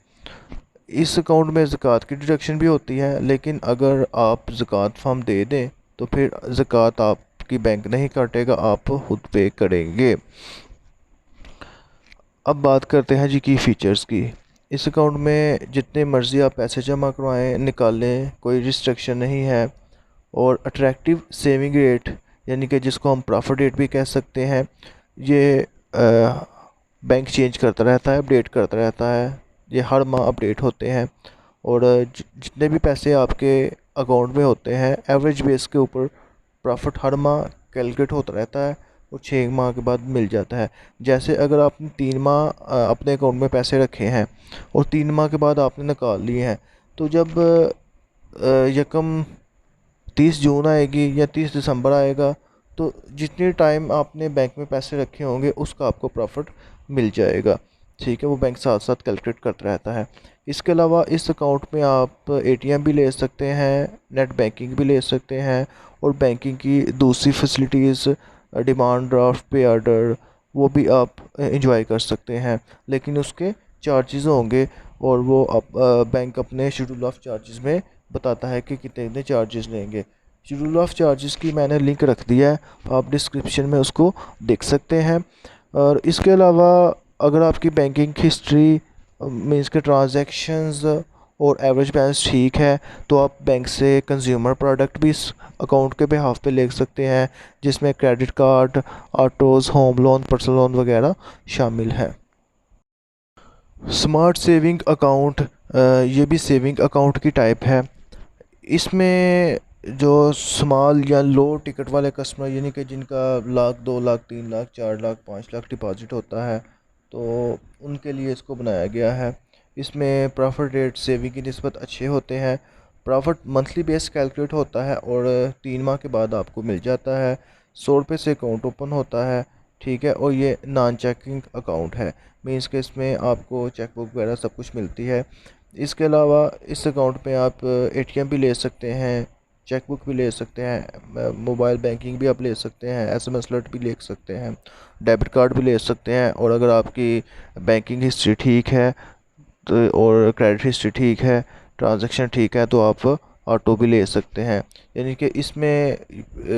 इस अकाउंट में ज़कात की डिडक्शन भी होती है, लेकिन अगर आप ज़कात फॉर्म दे दें तो फिर ज़कात आपकी बैंक नहीं काटेगा, आप खुद पे करेंगे। अब बात करते हैं जी की फ़ीचर्स की। इस अकाउंट में जितने मर्ज़ी आप पैसे जमा करवाएं निकालें, कोई रिस्ट्रिक्शन नहीं है। और अट्रैक्टिव सेविंग रेट यानी कि जिसको हम प्रॉफिट रेट भी कह सकते हैं, ये बैंक चेंज करता रहता है, अपडेट करता रहता है। ये हर माह अपडेट होते हैं और जितने भी पैसे आपके अकाउंट में होते हैं एवरेज बेस के ऊपर प्रॉफिट हर माह कैलकुलेट होता रहता है और 6 माह के बाद मिल जाता है। जैसे अगर आपने 3 माह अपने अकाउंट में पैसे रखे हैं और 3 माह के बाद आपने निकाल लिए हैं, तो जब यकम 30 जून आएगी या 30 दिसंबर आएगा तो जितने टाइम आपने बैंक में पैसे रखे होंगे उसका आपको प्रॉफिट मिल जाएगा। ठीक है, वो बैंक साथ साथ कैलकुलेट करता रहता है। इसके अलावा इस अकाउंट में आप एटीएम भी ले सकते हैं, नेट बैंकिंग भी ले सकते हैं और बैंकिंग की दूसरी फैसिलिटीज़, डिमांड ड्राफ्ट, पे ऑर्डर, वो भी आप इंजॉय कर सकते हैं। लेकिन उसके चार्जेस होंगे और वो बैंक अपने शेड्यूल ऑफ चार्जेस में बताता है कि कितने चार्जेस लेंगे। शेड्यूल ऑफ चार्जेस की मैंने लिंक रख दिया है, आप डिस्क्रिप्शन में उसको देख सकते हैं। और इसके अलावा अगर आपकी बैंकिंग हिस्ट्री मीन्स के ट्रांजैक्शंस और एवरेज बैलेंस ठीक है तो आप बैंक से कंज्यूमर प्रोडक्ट भी इस अकाउंट के बिहाफ पे ले सकते हैं, जिसमें credit card, autos, home loan, personal loan वगैरह शामिल है। स्मार्ट सेविंग अकाउंट ये भी सेविंग अकाउंट की टाइप है। इसमें जो स्मॉल या लो टिकट वाले कस्टमर यानी कि जिनका 1 लाख, 2 लाख, 3 लाख, 4 लाख, 5 लाख डिपॉजिट होता है, तो उनके लिए इसको बनाया गया है। इसमें प्रॉफिट रेट सेविंग की निस्बत अच्छे होते हैं। प्रॉफिट मंथली बेस कैलकुलेट होता है और 3 माह के बाद आपको मिल जाता है। 100 रुपये से अकाउंट ओपन होता है। ठीक है, और ये नॉन चेकिंग अकाउंट है, मीन्स के इसमें आपको चेकबुक वगैरह सब कुछ मिलती है। इसके अलावा इस अकाउंट में आप एटीएम भी ले सकते हैं, चेकबुक भी ले सकते हैं, मोबाइल बैंकिंग भी आप ले सकते हैं, एसएमएस अलर्ट भी ले सकते हैं, डेबिट कार्ड भी ले सकते हैं। और अगर आपकी बैंकिंग हिस्ट्री ठीक है तो और क्रेडिट हिस्ट्री ठीक है, ट्रांजैक्शन ठीक है, तो आप ऑटो भी ले सकते हैं। यानी कि इसमें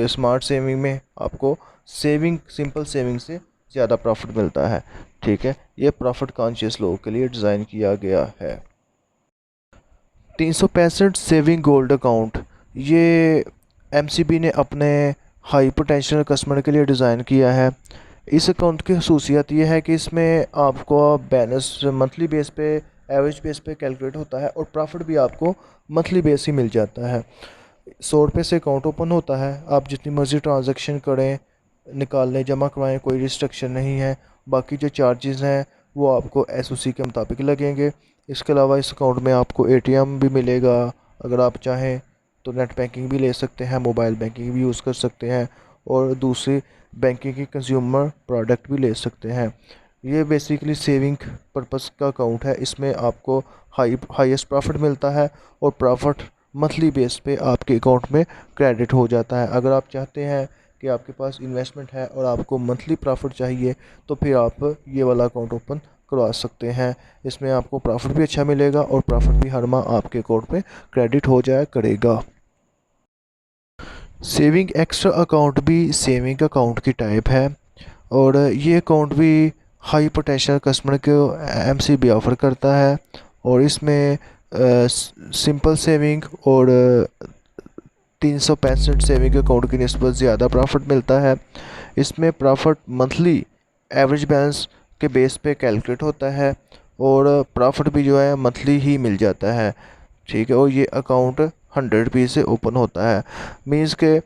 स्मार्ट सेविंग में आपको सेविंग, सिंपल सेविंग से ज़्यादा प्रॉफिट मिलता है। ठीक है, ये प्रॉफिट कॉन्शियस लोगों के लिए डिज़ाइन किया गया है। 365 सेविंग गोल्ड अकाउंट, ये एमसीबी ने अपने हाई पोटेंशियल कस्टमर के लिए डिज़ाइन किया है। इस अकाउंट की खसूसियत ये है कि इसमें आपको बैलेंस मंथली बेस पे, एवरेज बेस पे कैलकुलेट होता है और प्रॉफिट भी आपको मंथली बेस ही मिल जाता है। 100 रुपये से अकाउंट ओपन होता है, आप जितनी मर्ज़ी ट्रांजैक्शन करें, निकालने, जमा करवाएं, कोई रिस्ट्रिक्शन नहीं है। बाकी जो चार्जेस हैं वो आपको एसओसी के मुताबिक लगेंगे। इसके अलावा इस अकाउंट में आपको एटीएम भी मिलेगा, अगर आप चाहें तो नेट बैंकिंग भी ले सकते हैं, मोबाइल बैंकिंग भी यूज़ कर सकते हैं और दूसरी बैंकिंग की कंज्यूमर प्रोडक्ट भी ले सकते हैं। ये बेसिकली सेविंग पर्पस का अकाउंट है। इसमें आपको हाईएस्ट प्रॉफिट मिलता है और प्रॉफिट मंथली बेस पे आपके अकाउंट में क्रेडिट हो जाता है। अगर आप चाहते हैं कि आपके पास इन्वेस्टमेंट है और आपको मंथली प्रॉफिट चाहिए तो फिर आप ये वाला अकाउंट ओपन करवा सकते हैं। इसमें आपको प्रॉफिट भी अच्छा मिलेगा और प्रॉफिट भी हर माह आपके अकाउंट में क्रेडिट हो जाया करेगा। सेविंग एक्स्ट्रा अकाउंट भी सेविंग अकाउंट की टाइप है और ये अकाउंट भी हाई पोटेंशियल कस्टमर को एमसीबी ऑफ़र करता है और इसमें सिंपल सेविंग और 365 सेविंग अकाउंट की निस्बत ज़्यादा प्रॉफिट मिलता है। इसमें प्रॉफिट मंथली एवरेज बैलेंस के बेस पे कैलकुलेट होता है और प्रॉफिट भी जो है मंथली ही मिल जाता है। ठीक है, और ये अकाउंट 100 रुपये से ओपन होता है, मीन्स के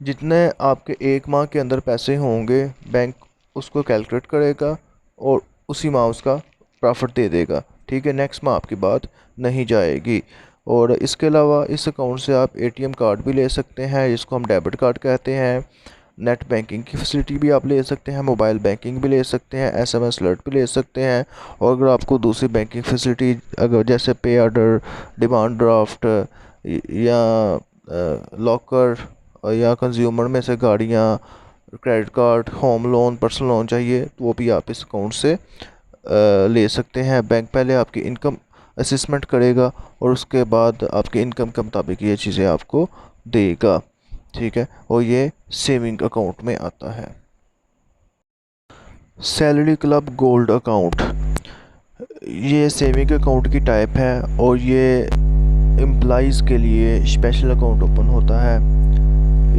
जितने आपके 1 माह के अंदर पैसे होंगे बैंक उसको कैलकुलेट करेगा और उसी माह उसका प्रॉफिट दे देगा। ठीक है, नेक्स्ट माह आपकी बात नहीं जाएगी। और इसके अलावा इस अकाउंट से आप एटीएम कार्ड भी ले सकते हैं, जिसको हम डेबिट कार्ड कहते हैं। नेट बैंकिंग की फैसिलिटी भी आप ले सकते हैं, मोबाइल बैंकिंग भी ले सकते हैं, एसएमएस अलर्ट भी ले सकते हैं। और अगर आपको दूसरी बैंकिंग फैसिलिटी अगर जैसे पे ऑर्डर, डिमांड ड्राफ्ट या लॉकर या कंज्यूमर में से गाड़ियाँ, credit card, home loan, personal loan चाहिए तो वो भी आप इस अकाउंट से ले सकते हैं। बैंक पहले आपकी इनकम असेसमेंट करेगा और उसके बाद आपके इनकम के मुताबिक ये चीज़ें आपको देगा, ठीक है। और ये सेविंग अकाउंट में आता है। सैलरी क्लब गोल्ड अकाउंट, ये सेविंग अकाउंट की टाइप है और ये एम्प्लॉइज़ के लिए स्पेशल अकाउंट ओपन होता है।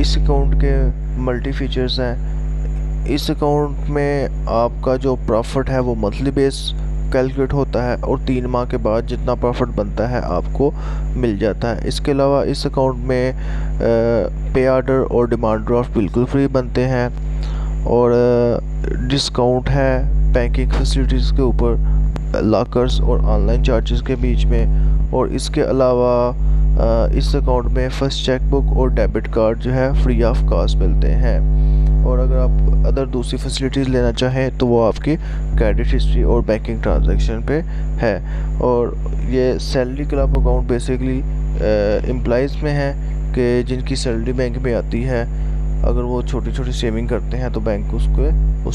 इस अकाउंट के मल्टी फीचर्स हैं। इस अकाउंट में आपका जो प्रॉफिट है वो मंथली बेस कैलकुलेट होता है और 3 माह के बाद जितना प्रॉफिट बनता है आपको मिल जाता है। इसके अलावा इस अकाउंट में पे ऑर्डर और डिमांड ड्राफ्ट बिल्कुल फ्री बनते हैं और डिस्काउंट है बैंकिंग फैसिलिटीज़ के ऊपर, लॉकर्स और ऑनलाइन चार्जेस के बीच में। और इसके अलावा इस अकाउंट में फर्स्ट चेकबुक और डेबिट कार्ड जो है फ्री ऑफ कॉस्ट मिलते हैं। और अगर आप अदर दूसरी फैसिलिटीज़ लेना चाहें तो वो आपकी क्रेडिट हिस्ट्री और बैंकिंग ट्रांजैक्शन पे है। और ये salary club account basically employees में है कि जिनकी सैलरी बैंक में आती है। अगर वो छोटी छोटी सेविंग करते हैं तो बैंक उस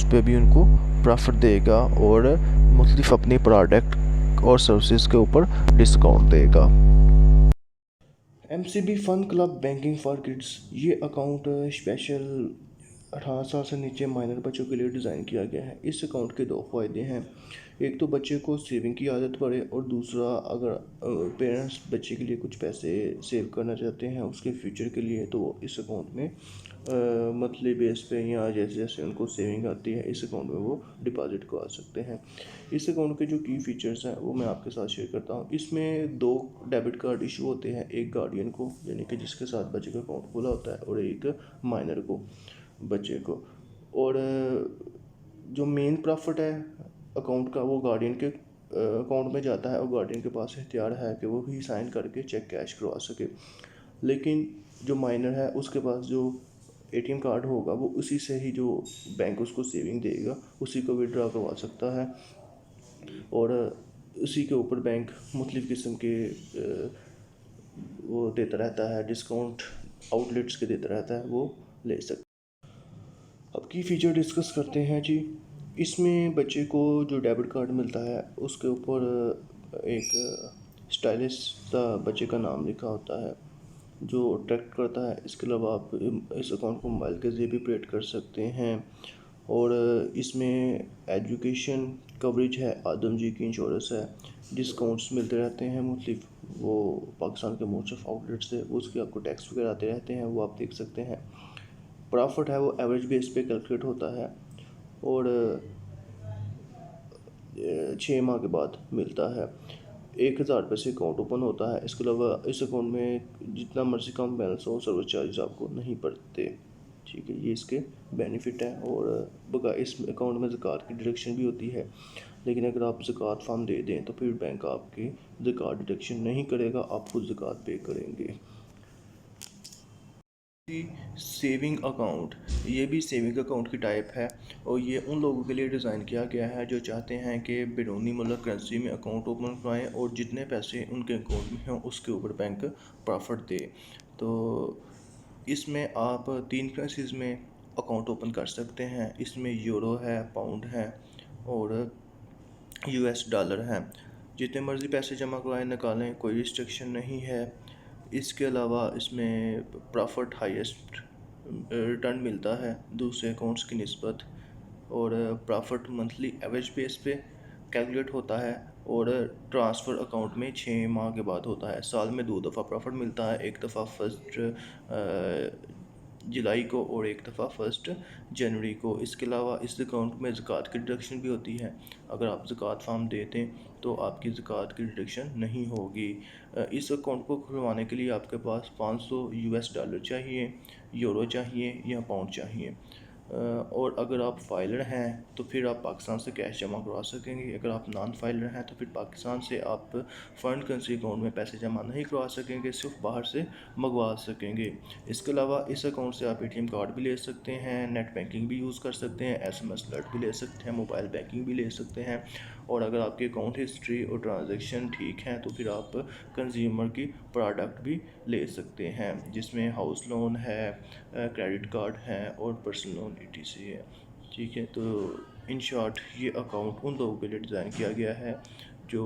पर भी उनको प्रॉफिट देगा और मुख्तलिफ अपनी प्रोडक्ट और सर्विसेज के ऊपर डिस्काउंट देगा। MCB fun club banking for kids, ये अकाउंट स्पेशल 18 साल से नीचे माइनर बच्चों के लिए डिज़ाइन किया गया है। इस अकाउंट के 2 फ़ायदे हैं। एक तो बच्चे को सेविंग की आदत पड़े और दूसरा अगर पेरेंट्स बच्चे के लिए कुछ पैसे सेव करना चाहते हैं उसके फ्यूचर के लिए तो इस अकाउंट में मंथली बेस पे या जैसे जैसे उनको सेविंग आती है इस अकाउंट में वो डिपॉजिट करवा सकते हैं। इस अकाउंट के जो की फ़ीचर्स हैं वो मैं आपके साथ शेयर करता हूँ। इसमें 2 डेबिट कार्ड इशू होते हैं, एक गार्डियन को यानी कि जिसके साथ बच्चे का अकाउंट खुला होता है और एक माइनर को, बच्चे को। और जो मेन प्रॉफिट है अकाउंट का वो गार्डियन के अकाउंट में जाता है और गार्डियन के पास इख्तियार है कि वो भी साइन करके चेक कैश करवा सके। लेकिन जो माइनर है उसके पास जो एटीएम कार्ड होगा वो उसी से ही जो बैंक उसको सेविंग देगा उसी को विड्रॉ करवा सकता है और उसी के ऊपर बैंक मुख्तलिफ़ किस्म के वो देता रहता है, डिस्काउंट आउटलेट्स के देता रहता है, वो ले सकते। अब की फ़ीचर डिस्कस करते हैं जी। इसमें बच्चे को जो डेबिट कार्ड मिलता है उसके ऊपर एक स्टाइलिश सा बच्चे का नाम लिखा होता है जो अट्रैक्ट करता है। इसके अलावा आप इस अकाउंट को मोबाइल के ज़रिए भी ऑपरेट कर सकते हैं। और इसमें एजुकेशन कवरेज है, आदम जी की इंश्योरेंस है, डिस्काउंट्स मिलते रहते हैं मुख्तलिफ, वो पाकिस्तान के मोस्ट ऑफ आउटलेट से वो उसके आपको टैक्स वगैरह आते रहते हैं, वो आप देख सकते हैं। प्रॉफिट है वो एवरेज बेस पे कैलकुलेट होता है और 6 माह के बाद मिलता है। 1000 रुपये से अकाउंट ओपन होता है। इसके अलावा इस अकाउंट में जितना मर्जी कम बैलेंस हो सर्विस चार्जेस आपको नहीं पड़ते, ठीक है। ये इसके बेनिफिट हैं। और इस अकाउंट में ज़कात की डिडक्शन भी होती है, लेकिन अगर आप ज़कात फॉर्म दे दें तो फिर बैंक आपकी ज़कात डिडक्शन नहीं करेगा, आप खुद ज़कात पे करेंगे। सेविंग अकाउंट, ये भी सेविंग अकाउंट की टाइप है और ये उन लोगों के लिए डिज़ाइन किया गया है जो चाहते हैं कि बैरूनी मुल्क करेंसी में अकाउंट ओपन करवाएं और जितने पैसे उनके अकाउंट में हों उसके ऊपर बैंक प्रॉफिट दे। तो इसमें आप 3 करेंसीज़ में अकाउंट ओपन कर सकते हैं। इसमें यूरो है, पाउंड है और यूएस डॉलर है। जितने मर्ज़ी पैसे जमा करवाएं निकालें, कोई रिस्ट्रिक्शन नहीं है। इसके अलावा इसमें प्रॉफिट हाईएस्ट रिटर्न मिलता है दूसरे अकाउंट्स की निस्बत और प्रॉफिट मंथली एवरेज बेस पे कैलकुलेट होता है और ट्रांसफ़र अकाउंट में 6 माह के बाद होता है। साल में 2 दफ़ा प्रॉफिट मिलता है, एक दफ़ा 1 जुलाई को और एक दफ़ा 1 जनवरी को। इसके अलावा इस अकाउंट में ज़कात की डिडक्शन भी होती है। अगर आप ज़कात फॉर्म देते हैं तो आपकी ज़कात की डिडक्शन नहीं होगी। इस अकाउंट को खुलवाने के लिए आपके पास 500 यूएस डॉलर चाहिए, यूरो चाहिए या पाउंड चाहिए। और अगर आप फाइलर हैं तो फिर आप पाकिस्तान से कैश जमा करवा सकेंगे। अगर आप नॉन फाइलर हैं तो फिर पाकिस्तान से आप फ़ंड करेंसी अकाउंट में पैसे जमा नहीं करवा सकेंगे, सिर्फ बाहर से मंगवा सकेंगे। इसके अलावा इस अकाउंट से आप एटीएम कार्ड भी ले सकते हैं, नेट बैंकिंग भी यूज़ कर सकते हैं, एसएमएस अलर्ट भी ले सकते हैं, मोबाइल बैंकिंग भी ले सकते हैं। और अगर आपकी अकाउंट हिस्ट्री और ट्रांजैक्शन ठीक हैं तो फिर आप कंज्यूमर की प्रोडक्ट भी ले सकते हैं, जिसमें हाउस लोन है, क्रेडिट कार्ड है और पर्सनल लोन ईटीसी है। ठीक है, तो इन शॉर्ट ये अकाउंट उन लोगों के लिए डिज़ाइन किया गया है जो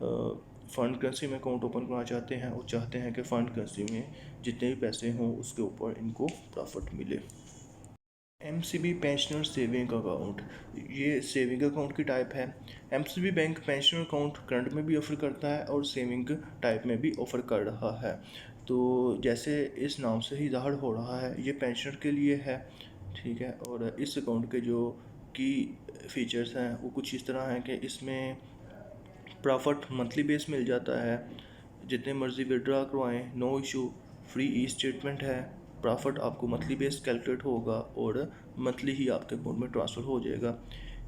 फ़ंड करेंसी में अकाउंट ओपन करना चाहते हैं और चाहते हैं कि फ़ंड करेंसी में जितने भी पैसे हों उसके ऊपर इनको प्रॉफिट मिले। एमसीबी पेंशनर सेविंग अकाउंट, ये सेविंग अकाउंट की टाइप है। MCB bank pensioner account current में भी ऑफ़र करता है और सेविंग टाइप में भी ऑफ़र कर रहा है। तो जैसे इस नाम से ही ज़ाहिर हो रहा है, ये पेंशनर के लिए है। ठीक है, और इस अकाउंट के जो की फ़ीचर्स हैं वो कुछ इस तरह हैं कि इसमें प्रॉफिट मंथली बेस मिल जाता है, जितने मर्ज़ी विड्रा करवाएं, no issue, free e statement है, प्रॉफिट आपको मंथली बेस कैलकुलेट होगा और मंथली ही आपके अकाउंट में ट्रांसफ़र हो जाएगा।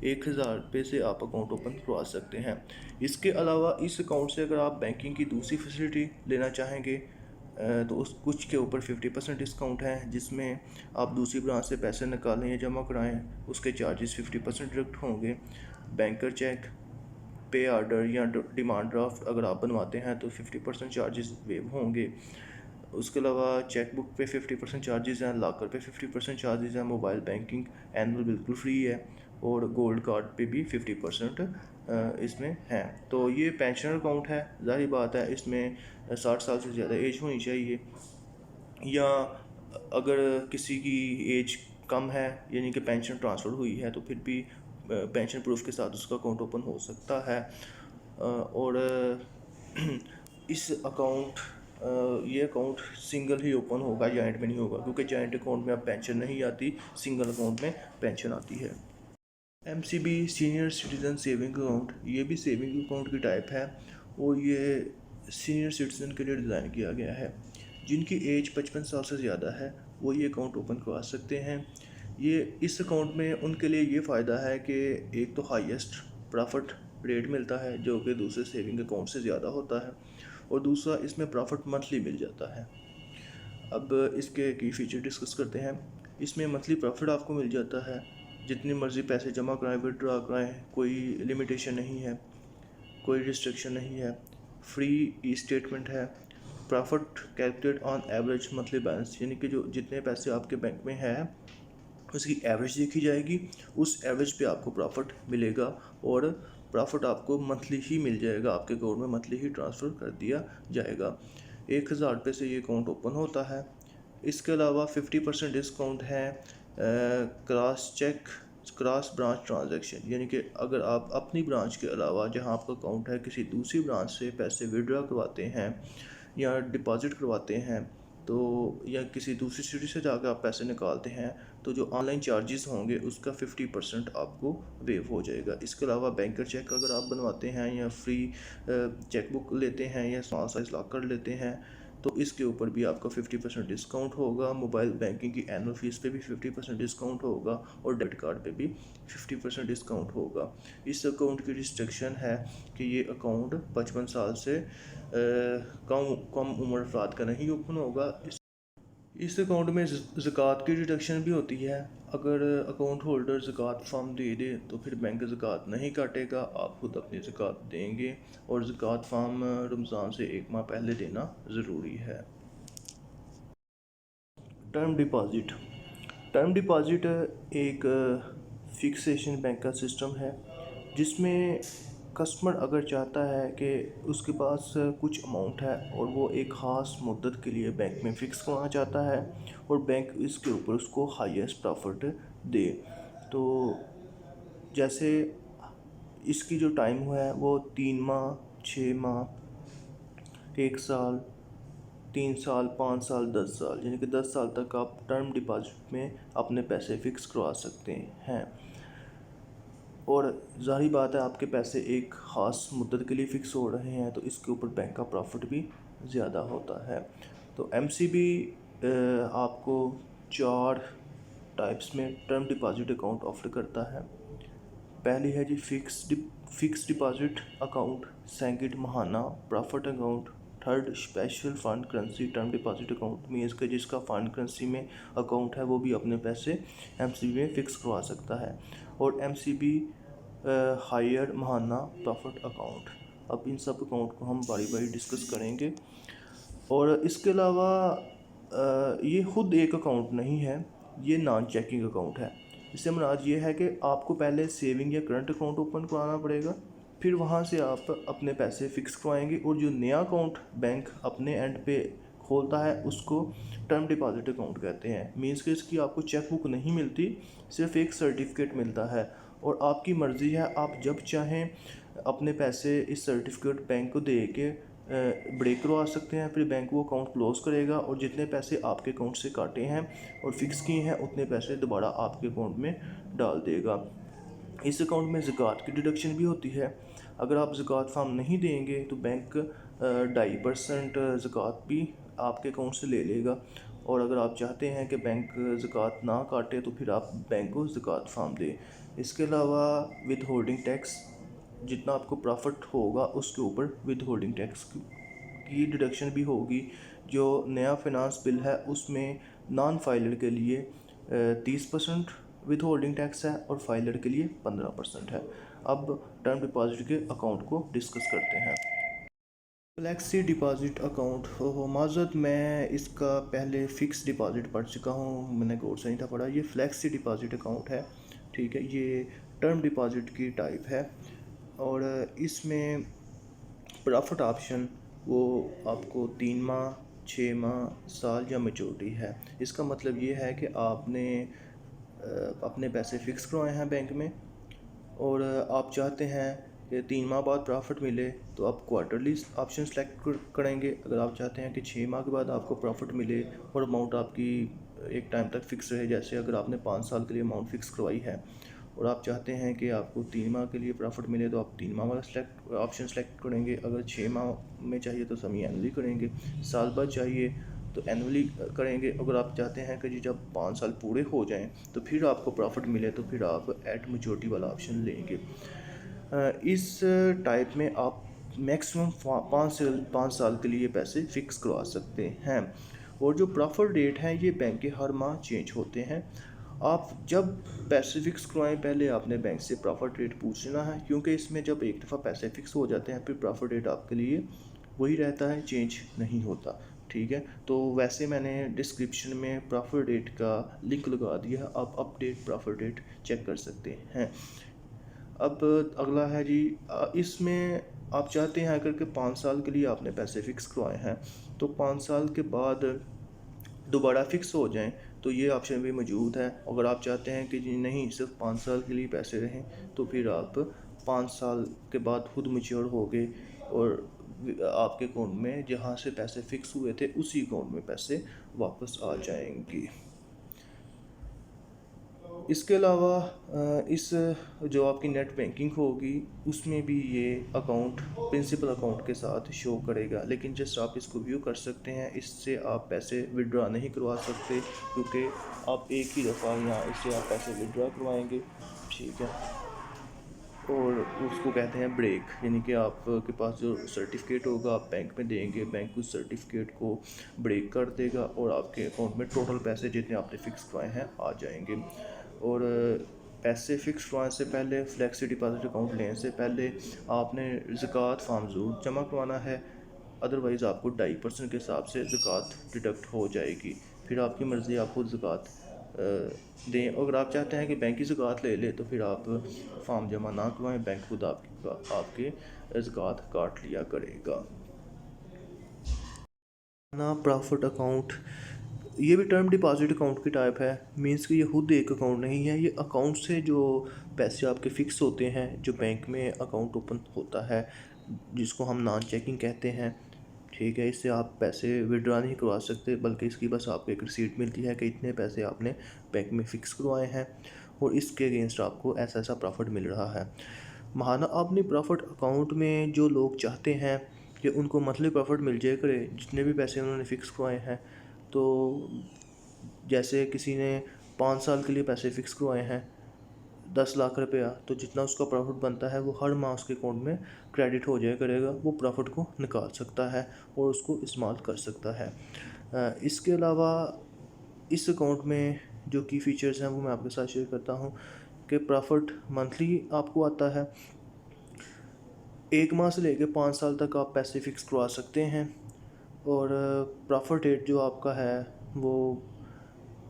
1000 रुपये से आप अकाउंट ओपन करवा सकते हैं। इसके अलावा इस अकाउंट से अगर आप बैंकिंग की दूसरी फैसिलिटी लेना चाहेंगे तो उस कुछ के ऊपर 50% डिस्काउंट है, जिसमें आप दूसरी ब्रांच से पैसे निकालें या जमा कराएं उसके चार्जेस 50% डिडक्ट होंगे। बैंकर चेक, पे ऑर्डर या डिमांड ड्राफ्ट अगर आप बनवाते हैं तो 50% चार्जेस वेव होंगे। उसके अलावा चेक बुक पे 50% चार्जेस हैं, लॉकर पे 50% चार्जेस हैं, मोबाइल बैंकिंग एनुअल बिल्कुल फ्री है और गोल्ड कार्ड पे भी 50% इसमें है। तो ये पेंशनर अकाउंट है, ज़ाहिर बात है इसमें 60 साल से ज़्यादा एज होनी चाहिए, या अगर किसी की एज कम है यानी कि पेंशन ट्रांसफ़र हुई है तो फिर भी पेंशन प्रूफ के साथ उसका अकाउंट ओपन हो सकता है। और इस अकाउंट ये अकाउंट सिंगल ही ओपन होगा, जॉइंट में नहीं होगा, क्योंकि जॉइंट अकाउंट में अब पेंशन नहीं आती, सिंगल अकाउंट में पेंशन आती है। MCB senior citizen saving account, ये भी सेविंग अकाउंट की टाइप है और ये सीनियर सिटीज़न के लिए डिज़ाइन किया गया है। जिनकी एज 55 साल से ज़्यादा है वो ये अकाउंट ओपन करवा सकते हैं। ये इस अकाउंट में उनके लिए ये फ़ायदा है कि एक तो हाईएस्ट प्रॉफिट रेट मिलता है जो कि दूसरे सेविंग अकाउंट से ज़्यादा होता है, और दूसरा इसमें प्रॉफिट मंथली मिल जाता है। अब इसके की फ़ीचर डिस्कस करते हैं। इसमें मंथली प्रॉफिट आपको मिल जाता है, जितनी मर्ज़ी पैसे जमा कराएं, विड्रॉ कराएं, कोई लिमिटेशन नहीं है, कोई रिस्ट्रिक्शन नहीं है, फ्री ई स्टेटमेंट है, profit calculate on average monthly balance, यानी कि जो जितने पैसे आपके बैंक में है उसकी एवरेज देखी जाएगी, उस एवरेज पे आपको प्रॉफिट मिलेगा और प्रॉफिट आपको मंथली ही मिल जाएगा, आपके अकाउंट में मंथली ही ट्रांसफ़र कर दिया जाएगा। 1000 रुपये से ये अकाउंट ओपन होता है। इसके अलावा 50% डिस्काउंट है cross cheque, cross branch transaction, यानी कि अगर आप अपनी ब्रांच के अलावा जहां आपका अकाउंट है किसी दूसरी ब्रांच से पैसे विड्रॉ करवाते हैं या डिपॉजिट करवाते हैं, तो या किसी दूसरी सिटी से जाकर आप पैसे निकालते हैं तो जो ऑनलाइन चार्जेस होंगे उसका 50% आपको वेव हो जाएगा। इसके अलावा बैंकर चेक अगर आप बनवाते हैं या फ्री चेक बुक लेते हैं या स्मॉल साइज लॉकर लेते हैं तो इसके ऊपर भी आपका 50% डिस्काउंट होगा। मोबाइल बैंकिंग की एनुअल फीस पे भी 50% डिस्काउंट होगा और डेबिट कार्ड पे भी 50% डिस्काउंट होगा। इस अकाउंट की रिस्ट्रिक्शन है कि ये अकाउंट 55 साल से कम उम्र अफराद का नहीं ओपन होगा। इस अकाउंट में ज़कात की डिडक्शन भी होती है। अगर अकाउंट होल्डर ज़कात फॉर्म दे दे तो फिर बैंक ज़कात नहीं काटेगा, आप खुद अपनी ज़कात देंगे, और ज़कात फॉर्म रमज़ान से 1 माह पहले देना ज़रूरी है। टर्म डिपॉज़िट, टर्म डिपॉज़िट एक फिक्सेशन बैंक का सिस्टम है जिसमें कस्टमर अगर चाहता है कि उसके पास कुछ अमाउंट है और वो एक ख़ास मुद्दत के लिए बैंक में फ़िक्स करना चाहता है और बैंक इसके ऊपर उसको हाईएस्ट प्रॉफिट दे, तो जैसे इसकी जो टाइम है वो 3 माह, 6 माह, 1 साल, 3 साल, 5 साल, 10 साल, यानी कि 10 साल तक आप टर्म डिपॉजिट में अपने पैसे फ़िक्स करवा सकते हैं। और ज़ाहिर बात है आपके पैसे एक ख़ास मुद्दत के लिए फ़िक्स हो रहे हैं तो इसके ऊपर बैंक का प्रॉफिट भी ज़्यादा होता है। तो एमसीबी आपको 4 टाइप्स में टर्म डिपॉजिट अकाउंट ऑफर करता है। पहली है जी फिक्स डिपॉजिट अकाउंट, सेकंड महाना profit account, third special fund currency term deposit account means के जिसका फंड करेंसी में अकाउंट है वो भी अपने पैसे एमसीबी में फ़िक्स करवा सकता है, और एमसीबी हायर महाना प्रॉफिट अकाउंट। अब इन सब अकाउंट को हम बारी बारी डिस्कस करेंगे। और इसके अलावा ये खुद एक अकाउंट नहीं है, ये नॉन चेकिंग अकाउंट है। इससे मुराद ये है कि आपको पहले सेविंग या करंट अकाउंट ओपन कराना पड़ेगा, फिर वहाँ से आप अपने पैसे फ़िक्स करवाएंगे, और जो नया अकाउंट बैंक अपने एंड पे खोलता है उसको टर्म डिपॉजिट अकाउंट कहते हैं। मीन्स कि इसकी आपको चेक बुक नहीं मिलती, सिर्फ एक सर्टिफिकेट मिलता है, और आपकी मर्ज़ी है आप जब चाहें अपने पैसे इस सर्टिफिकेट बैंक को दे के ब्रेक करवा सकते हैं। फिर बैंक वो अकाउंट क्लोज़ करेगा और जितने पैसे आपके अकाउंट से काटे हैं और फिक्स किए हैं उतने पैसे दोबारा आपके अकाउंट में डाल देगा। इस अकाउंट में ज़कात की डिडक्शन भी होती है। अगर आप ज़कात फार्म नहीं देंगे तो बैंक 2.5% ज़कात भी आपके अकाउंट से ले लेगा, और अगर आप चाहते हैं कि बैंक ज़कात ना काटे तो फिर आप बैंक को ज़कात फार्म दें। इसके अलावा विद होल्डिंग टैक्स, जितना आपको प्रॉफिट होगा उसके ऊपर विद होल्डिंग टैक्स की डिडक्शन भी होगी। जो नया फाइनेंस बिल है उसमें नॉन फाइलर के लिए 30% विद होल्डिंग टैक्स है और फाइलर के लिए 15% है। अब टर्म डिपॉजिट के अकाउंट को डिस्कस करते हैं। फ्लेक्सी डिपॉजिट अकाउंट, हो माजरत मैं इसका पहले फ़िक्स डिपॉजिट पढ़ चुका हूँ, मैंने गौर से नहीं था पढ़ा। ये फ्लेक्सी डिपॉजिट अकाउंट है, ठीक है। ये टर्म डिपॉजिट की टाइप है, और इसमें प्रॉफिट ऑप्शन वो आपको 3 माह, 6 माह, साल या मैच्योरिटी है। इसका मतलब ये है कि आपने अपने पैसे फ़िक्स करवाए हैं बैंक में, और आप चाहते हैं कि 3 माह बाद प्रॉफिट मिले तो आप क्वार्टरली ऑप्शन सेलेक्ट करेंगे। अगर आप चाहते हैं कि 6 माह के बाद आपको प्रॉफिट मिले और अमाउंट आपकी एक टाइम तक फ़िक्स रहे, जैसे अगर आपने 5 साल के लिए अमाउंट फ़िक्स करवाई है और आप चाहते हैं कि आपको 3 माह के लिए प्रॉफिट मिले, तो आप 3 माह वाला ऑप्शन सेलेक्ट करेंगे। अगर 6 माह में चाहिए तो सेमी एनुअली करेंगे, साल बाद चाहिए तो एनुअली करेंगे। अगर आप चाहते हैं कि जी जब 5 साल पूरे हो जाएं तो फिर आपको प्रॉफिट मिले तो फिर आप एट मैच्योरिटी वाला ऑप्शन लेंगे। इस टाइप में आप मैक्सिमम 5 साल के लिए पैसे फ़िक्स करवा सकते हैं, और जो प्रॉफिट रेट हैं ये बैंक के हर माह चेंज होते हैं। आप जब पैसे फ़िक्स करवाएं पहले आपने बैंक से प्रॉफिट रेट पूछना है, क्योंकि इसमें जब एक दफ़ा पैसे फ़िक्स हो जाते हैं फिर प्रॉफिट रेट आपके लिए वही रहता है, चेंज नहीं होता, ठीक है। तो वैसे मैंने डिस्क्रिप्शन में प्रॉफिट रेट का लिंक लगा दिया है, आप अपडेट प्रॉफिट रेट चेक कर सकते हैं। अब अगला है जी, इसमें आप चाहते हैं अगर कि 5 साल के लिए आपने पैसे फ़िक्स करवाए हैं तो 5 साल के बाद दोबारा फ़िक्स हो जाएं तो ये ऑप्शन भी मौजूद है। अगर आप चाहते हैं कि जी नहीं सिर्फ 5 साल के लिए पैसे रहें तो फिर आप 5 साल के बाद खुद मैच्योर हो गए और आपके अकाउंट में जहाँ से पैसे फ़िक्स हुए थे उसी अकाउंट में पैसे वापस आ जाएंगे। इसके अलावा इस जो आपकी नेट बैंकिंग होगी उसमें भी ये अकाउंट प्रिंसिपल अकाउंट के साथ शो करेगा, लेकिन जस्ट आप इसको व्यू कर सकते हैं। इससे आप पैसे विड्रॉ नहीं करवा सकते क्योंकि आप एक ही दफ़ा यहाँ इससे आप पैसे विड्रॉ करवाएंगे, ठीक है। और उसको कहते हैं ब्रेक, यानी कि आपके पास जो सर्टिफिकेट होगा आप बैंक में देंगे, बैंक उस सर्टिफिकेट को ब्रेक कर देगा और आपके अकाउंट में टोटल पैसे जितने आपने फ़िक्स करवाए हैं आ जाएंगे। और पैसे फ़िक्स करवाने से पहले, फ्लेक्सी डिपॉजिट अकाउंट लेने से पहले आपने ज़कात फार्म ज़रूर जमा करवाना है, अदरवाइज़ आपको 2.5% के हिसाब से ज़कात डिडक्ट हो जाएगी। फिर आपकी मर्ज़ी, आप खुद ज़कात दें। अगर आप चाहते हैं कि बैंक की ज़कात ले ले तो फिर आप फार्म जमा ना करवाएं, बैंक खुद आपके ज़कात काट लिया करेगा। ना प्रॉफिट अकाउंट, ये भी टर्म डिपॉजिट अकाउंट की टाइप है। मींस कि ये खुद एक अकाउंट नहीं है, ये अकाउंट से जो पैसे आपके फ़िक्स होते हैं, जो बैंक में अकाउंट ओपन होता है जिसको हम नॉन चेकिंग कहते हैं, ठीक है। इससे आप पैसे विड्रॉ नहीं करवा सकते बल्कि इसकी बस आपको एक रिसीट मिलती है कि इतने पैसे आपने बैंक में फ़िक्स करवाए हैं और इसके अगेंस्ट आपको ऐसा ऐसा प्रॉफिट मिल रहा है। महाना अपने प्रॉफिट अकाउंट में जो लोग चाहते हैं कि उनको मंथली प्रॉफिट मिल जाए करे जितने भी पैसे उन्होंने फ़िक्स करवाए हैं, तो जैसे किसी ने 5 साल के लिए पैसे फ़िक्स करवाए हैं 10 लाख रुपया, तो जितना उसका प्रॉफिट बनता है वो हर माह उसके अकाउंट में क्रेडिट हो जाया करेगा। वो प्रॉफिट को निकाल सकता है और उसको इस्तेमाल कर सकता है। इसके अलावा इस अकाउंट में जो की फ़ीचर्स हैं वो मैं आपके साथ शेयर करता हूँ कि प्रॉफिट मंथली आपको आता है। 1 माह से लेकर 5 साल तक आप पैसे फ़िक्स करवा सकते हैं और प्रॉफिट रेट जो आपका है वो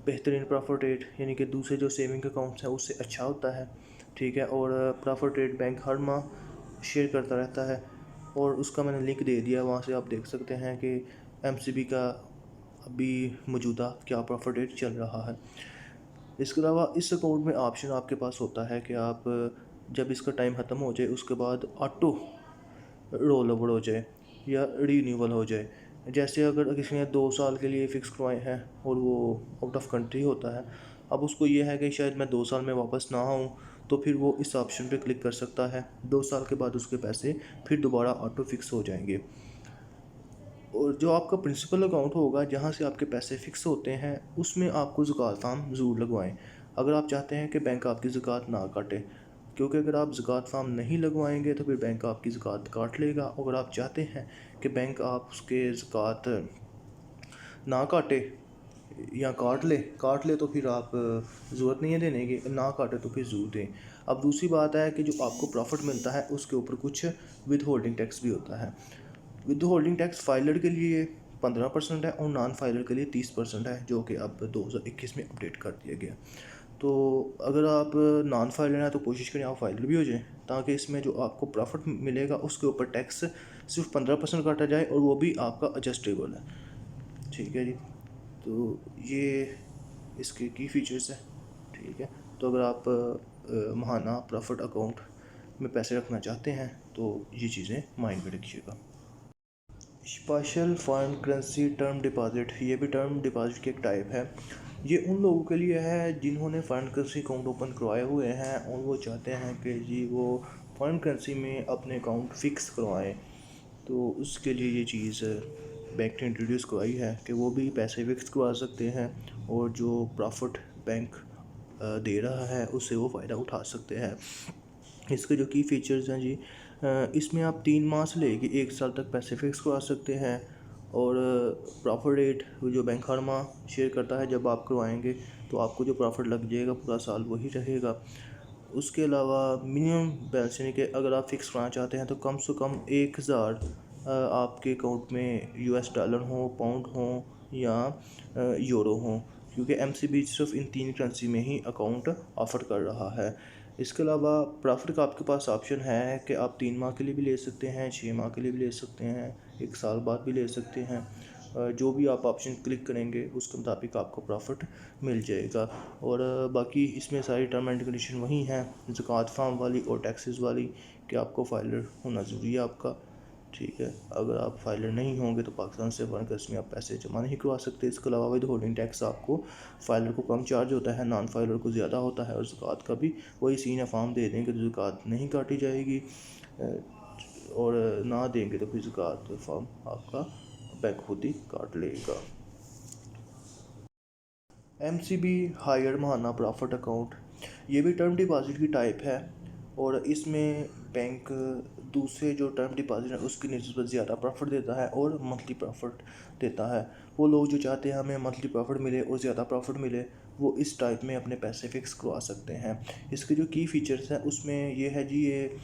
बेहतरीन प्रॉफिट रेट यानी कि दूसरे जो सेविंग अकाउंट्स हैं उससे अच्छा होता है, ठीक है। और प्रॉफिट रेट बैंक हर माह शेयर करता रहता है और उसका मैंने लिंक दे दिया, वहाँ से आप देख सकते हैं कि एमसीबी का अभी मौजूदा क्या प्रॉफिट रेट चल रहा है। इसके अलावा इस अकाउंट में ऑप्शन आपके पास होता है कि आप जब इसका टाइम ख़त्म हो जाए उसके बाद ऑटो रोल ओवर हो जाए या रीन्यूअल हो जाए। जैसे अगर किसी ने 2 साल के लिए फ़िक्स करवाए हैं और वो आउट ऑफ कंट्री होता है, अब उसको ये है कि शायद मैं 2 साल में वापस ना आऊँ, तो फिर वो इस ऑप्शन पे क्लिक कर सकता है। 2 साल के बाद उसके पैसे फिर दोबारा ऑटो फिक्स हो जाएंगे। और जो आपका प्रिंसिपल अकाउंट होगा जहाँ से आपके पैसे फ़िक्स होते हैं उसमें आपको ज़कात फ़ार्म ज़रूर लगवाएं अगर आप चाहते हैं कि बैंक आपकी ज़कात ना काटे, क्योंकि अगर आप ज़कात फ़ार्म नहीं लगवाएंगे तो फिर बैंक आपकी ज़कात काट लेगा। अगर आप चाहते हैं कि बैंक आप उसके ज़कात ना काटे या काट ले तो फिर आप ज़रूरत नहीं है देने की, ना काटे तो फिर ज़रूर दें। अब दूसरी बात है कि जो आपको प्रॉफिट मिलता है उसके ऊपर कुछ विद होल्डिंग टैक्स भी होता है। विद होल्डिंग टैक्स फाइलर के लिए 15% है और नॉन फाइलर के लिए 30% है, जो कि अब 2021 में अपडेट कर दिया गया। तो अगर आप नॉन फाइलर हैं तो कोशिश करें आप फाइलर भी हो जाएं, ताकि इसमें जो आपको प्रॉफिट मिलेगा उसके ऊपर टैक्स सिर्फ 15% काटा जाए और वो भी आपका एडजस्टेबल है, ठीक है जी। तो ये इसके की फ़ीचर्स हैं, ठीक है। तो अगर आप माहाना प्रॉफिट अकाउंट में पैसे रखना चाहते हैं तो ये चीज़ें माइंड में रखिएगा। Special foreign currency term deposit, ये भी टर्म डिपॉजिट की एक टाइप है। ये उन लोगों के लिए है जिन्होंने फॉरेन करेंसी अकाउंट ओपन करवाए हुए हैं और वो चाहते हैं कि जी वो फॉरेन करेंसी में अपने अकाउंट फ़िक्स करवाएं। तो उसके लिए ये चीज़ बैंक ने इंट्रोड्यूस करवाई है कि वो भी पैसे फ़िक्स करवा सकते हैं और जो प्रॉफिट बैंक दे रहा है उससे वो फ़ायदा उठा सकते हैं। इसके जो की फ़ीचर्स हैं जी, इसमें आप 3 माह से लेके 1 साल तक पैसे फ़िक्स करवा सकते हैं और प्रॉफिट रेट जो बैंक हर माह शेयर करता है जब आप करवाएंगे तो आपको जो प्रॉफिट लग जाएगा पूरा साल वही रहेगा। उसके अलावा मिनिमम बैलेंस यानी कि अगर आप फ़िक्स कराना चाहते हैं तो कम से कम 1000 आपके अकाउंट में यूएस डॉलर हो, पाउंड हो या यूरो हो, क्योंकि एमसीबी सिर्फ इन 3 करेंसी में ही अकाउंट ऑफ़र कर रहा है। इसके अलावा प्रॉफिट का आपके पास ऑप्शन है कि आप 3 माह के लिए भी ले सकते हैं, 6 माह के लिए भी ले सकते हैं, 1 साल बाद भी ले सकते हैं। जो भी आप ऑप्शन क्लिक करेंगे उसके मुताबिक आपको प्रॉफिट मिल जाएगा। और बाकी इसमें सारी टर्म एंड कंडीशन वही हैं, ज़कात फ़ार्म वाली और टैक्सेस वाली, कि आपको फाइलर होना ज़रूरी है आपका, ठीक है। अगर आप फाइलर नहीं होंगे तो पाकिस्तान से फॉरेन करेंसी में आप पैसे जमा नहीं करवा सकते। इसके अलावा विद होल्डिंग टैक्स आपको फाइलर को कम चार्ज होता है, नॉन फाइलर को ज़्यादा होता है। और ज़कात का भी वही सीन है, फॉर्म दे देंगे तो ज़कात नहीं काटी जाएगी और ना देंगे तो फिर ज़कात फॉर्म आपका बैंक खुद ही काट लेगा। एमसीबी हायर महाना प्रॉफिट अकाउंट, ये भी टर्म डिपॉजिट की टाइप है और इसमें बैंक दूसरे जो टर्म डिपॉजिट है उसकी निस्बत ज़्यादा प्रॉफिट देता है और मंथली प्रॉफिट देता है। वो लोग जो चाहते हैं हमें मंथली प्रॉफिट मिले और ज़्यादा प्रॉफिट मिले वो इस टाइप में अपने पैसे फ़िक्स करवा सकते हैं। इसके जो की फ़ीचर्स हैं उसमें ये है जी, ये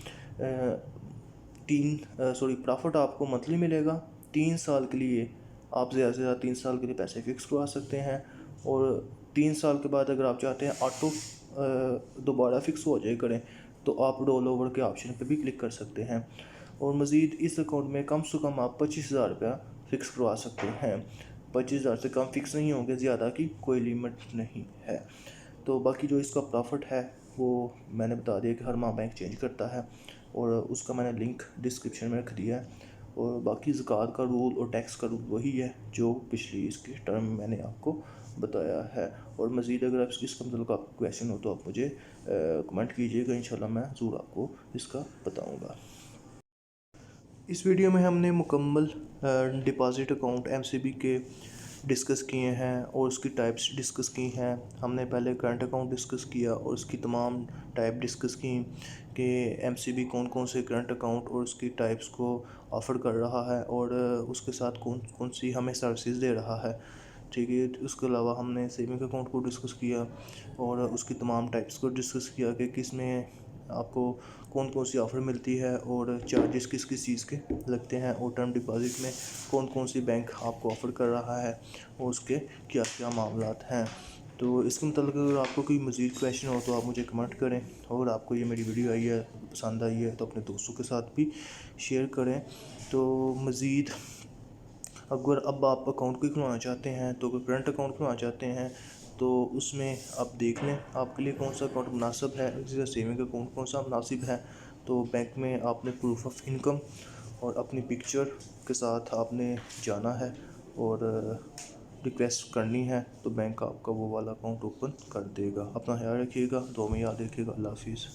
प्रॉफिट आपको मंथली मिलेगा 3 साल के लिए। आप ज़्यादा से ज़्यादा 3 साल के लिए पैसे फ़िक्स करवा सकते हैं और 3 साल के बाद अगर आप चाहते हैं ऑटो दोबारा फ़िक्स हो जाए करें तो आप रोल ओवर के ऑप्शन पर भी क्लिक कर सकते हैं। और मज़ीद इस अकाउंट में कम से कम आप 25,000 रुपया फ़िक्स करवा सकते हैं। 25,000 से कम फ़िक्स नहीं होंगे, ज़्यादा की कोई लिमिट नहीं है। तो बाकी जो इसका प्रॉफिट है वो मैंने बता दिया कि हर माह बैंक चेंज करता है और उसका मैंने लिंक डिस्क्रिप्शन में रख दिया है। और बाकी ज़कात का रूल और टैक्स का रूल वही है जो पिछली इसकी टर्म में मैंने आपको बताया है। और मज़ीद अगर आप इसका मतलब आपको क्वेश्चन हो तो आप मुझे कमेंट कीजिएगा, इंशाल्लाह मैं ज़रूर आपको इसका बताऊँगा। इस वीडियो में हमने मुकम्मल डिपॉज़िट अकाउंट एमसीबी के डिस्कस किए हैं और उसकी टाइप्स डिस्कस की हैं। हमने पहले करंट अकाउंट डिस्कस किया और उसकी तमाम टाइप डिस्कस की कि एमसीबी कौन कौन से करंट अकाउंट और उसकी टाइप्स को ऑफ़र कर रहा है और उसके साथ कौन कौन सी हमें सर्विसेज दे रहा है। ठीक है, उसके अलावा हमने सेविंग अकाउंट को डिस्कस किया और उसकी तमाम टाइप्स को डिस्कस किया कि किस में आपको कौन कौन सी ऑफ़र मिलती है और चार्जेस किस किस चीज़ के लगते हैं और टर्म डिपॉज़िट में कौन कौन सी बैंक आपको ऑफ़र कर रहा है और उसके क्या क्या मामलात हैं। तो इसके मतलब अगर आपको कोई मज़ीद क्वेश्चन हो तो आप मुझे कमेंट करें, और आपको ये मेरी वीडियो आई है पसंद आई है तो अपने दोस्तों के साथ भी शेयर करें। तो मज़ीद अगर अब आप अकाउंट कोई खुलवाना चाहते हैं तो अगर करंट अकाउंट खुलवाना चाहते हैं तो उसमें आप देख लें आपके लिए कौन सा अकाउंट मुनासिब है, इसी तरह सेविंग अकाउंट कौन सा मुनासिब है। तो बैंक में आपने प्रूफ ऑफ इनकम और अपनी पिक्चर के साथ आपने जाना है और रिक्वेस्ट करनी है, तो बैंक आपका वो वाला अकाउंट ओपन कर देगा। अपना ख्याल रखिएगा, दुआ में याद रखिएगा। अल्लाह हाफिज़।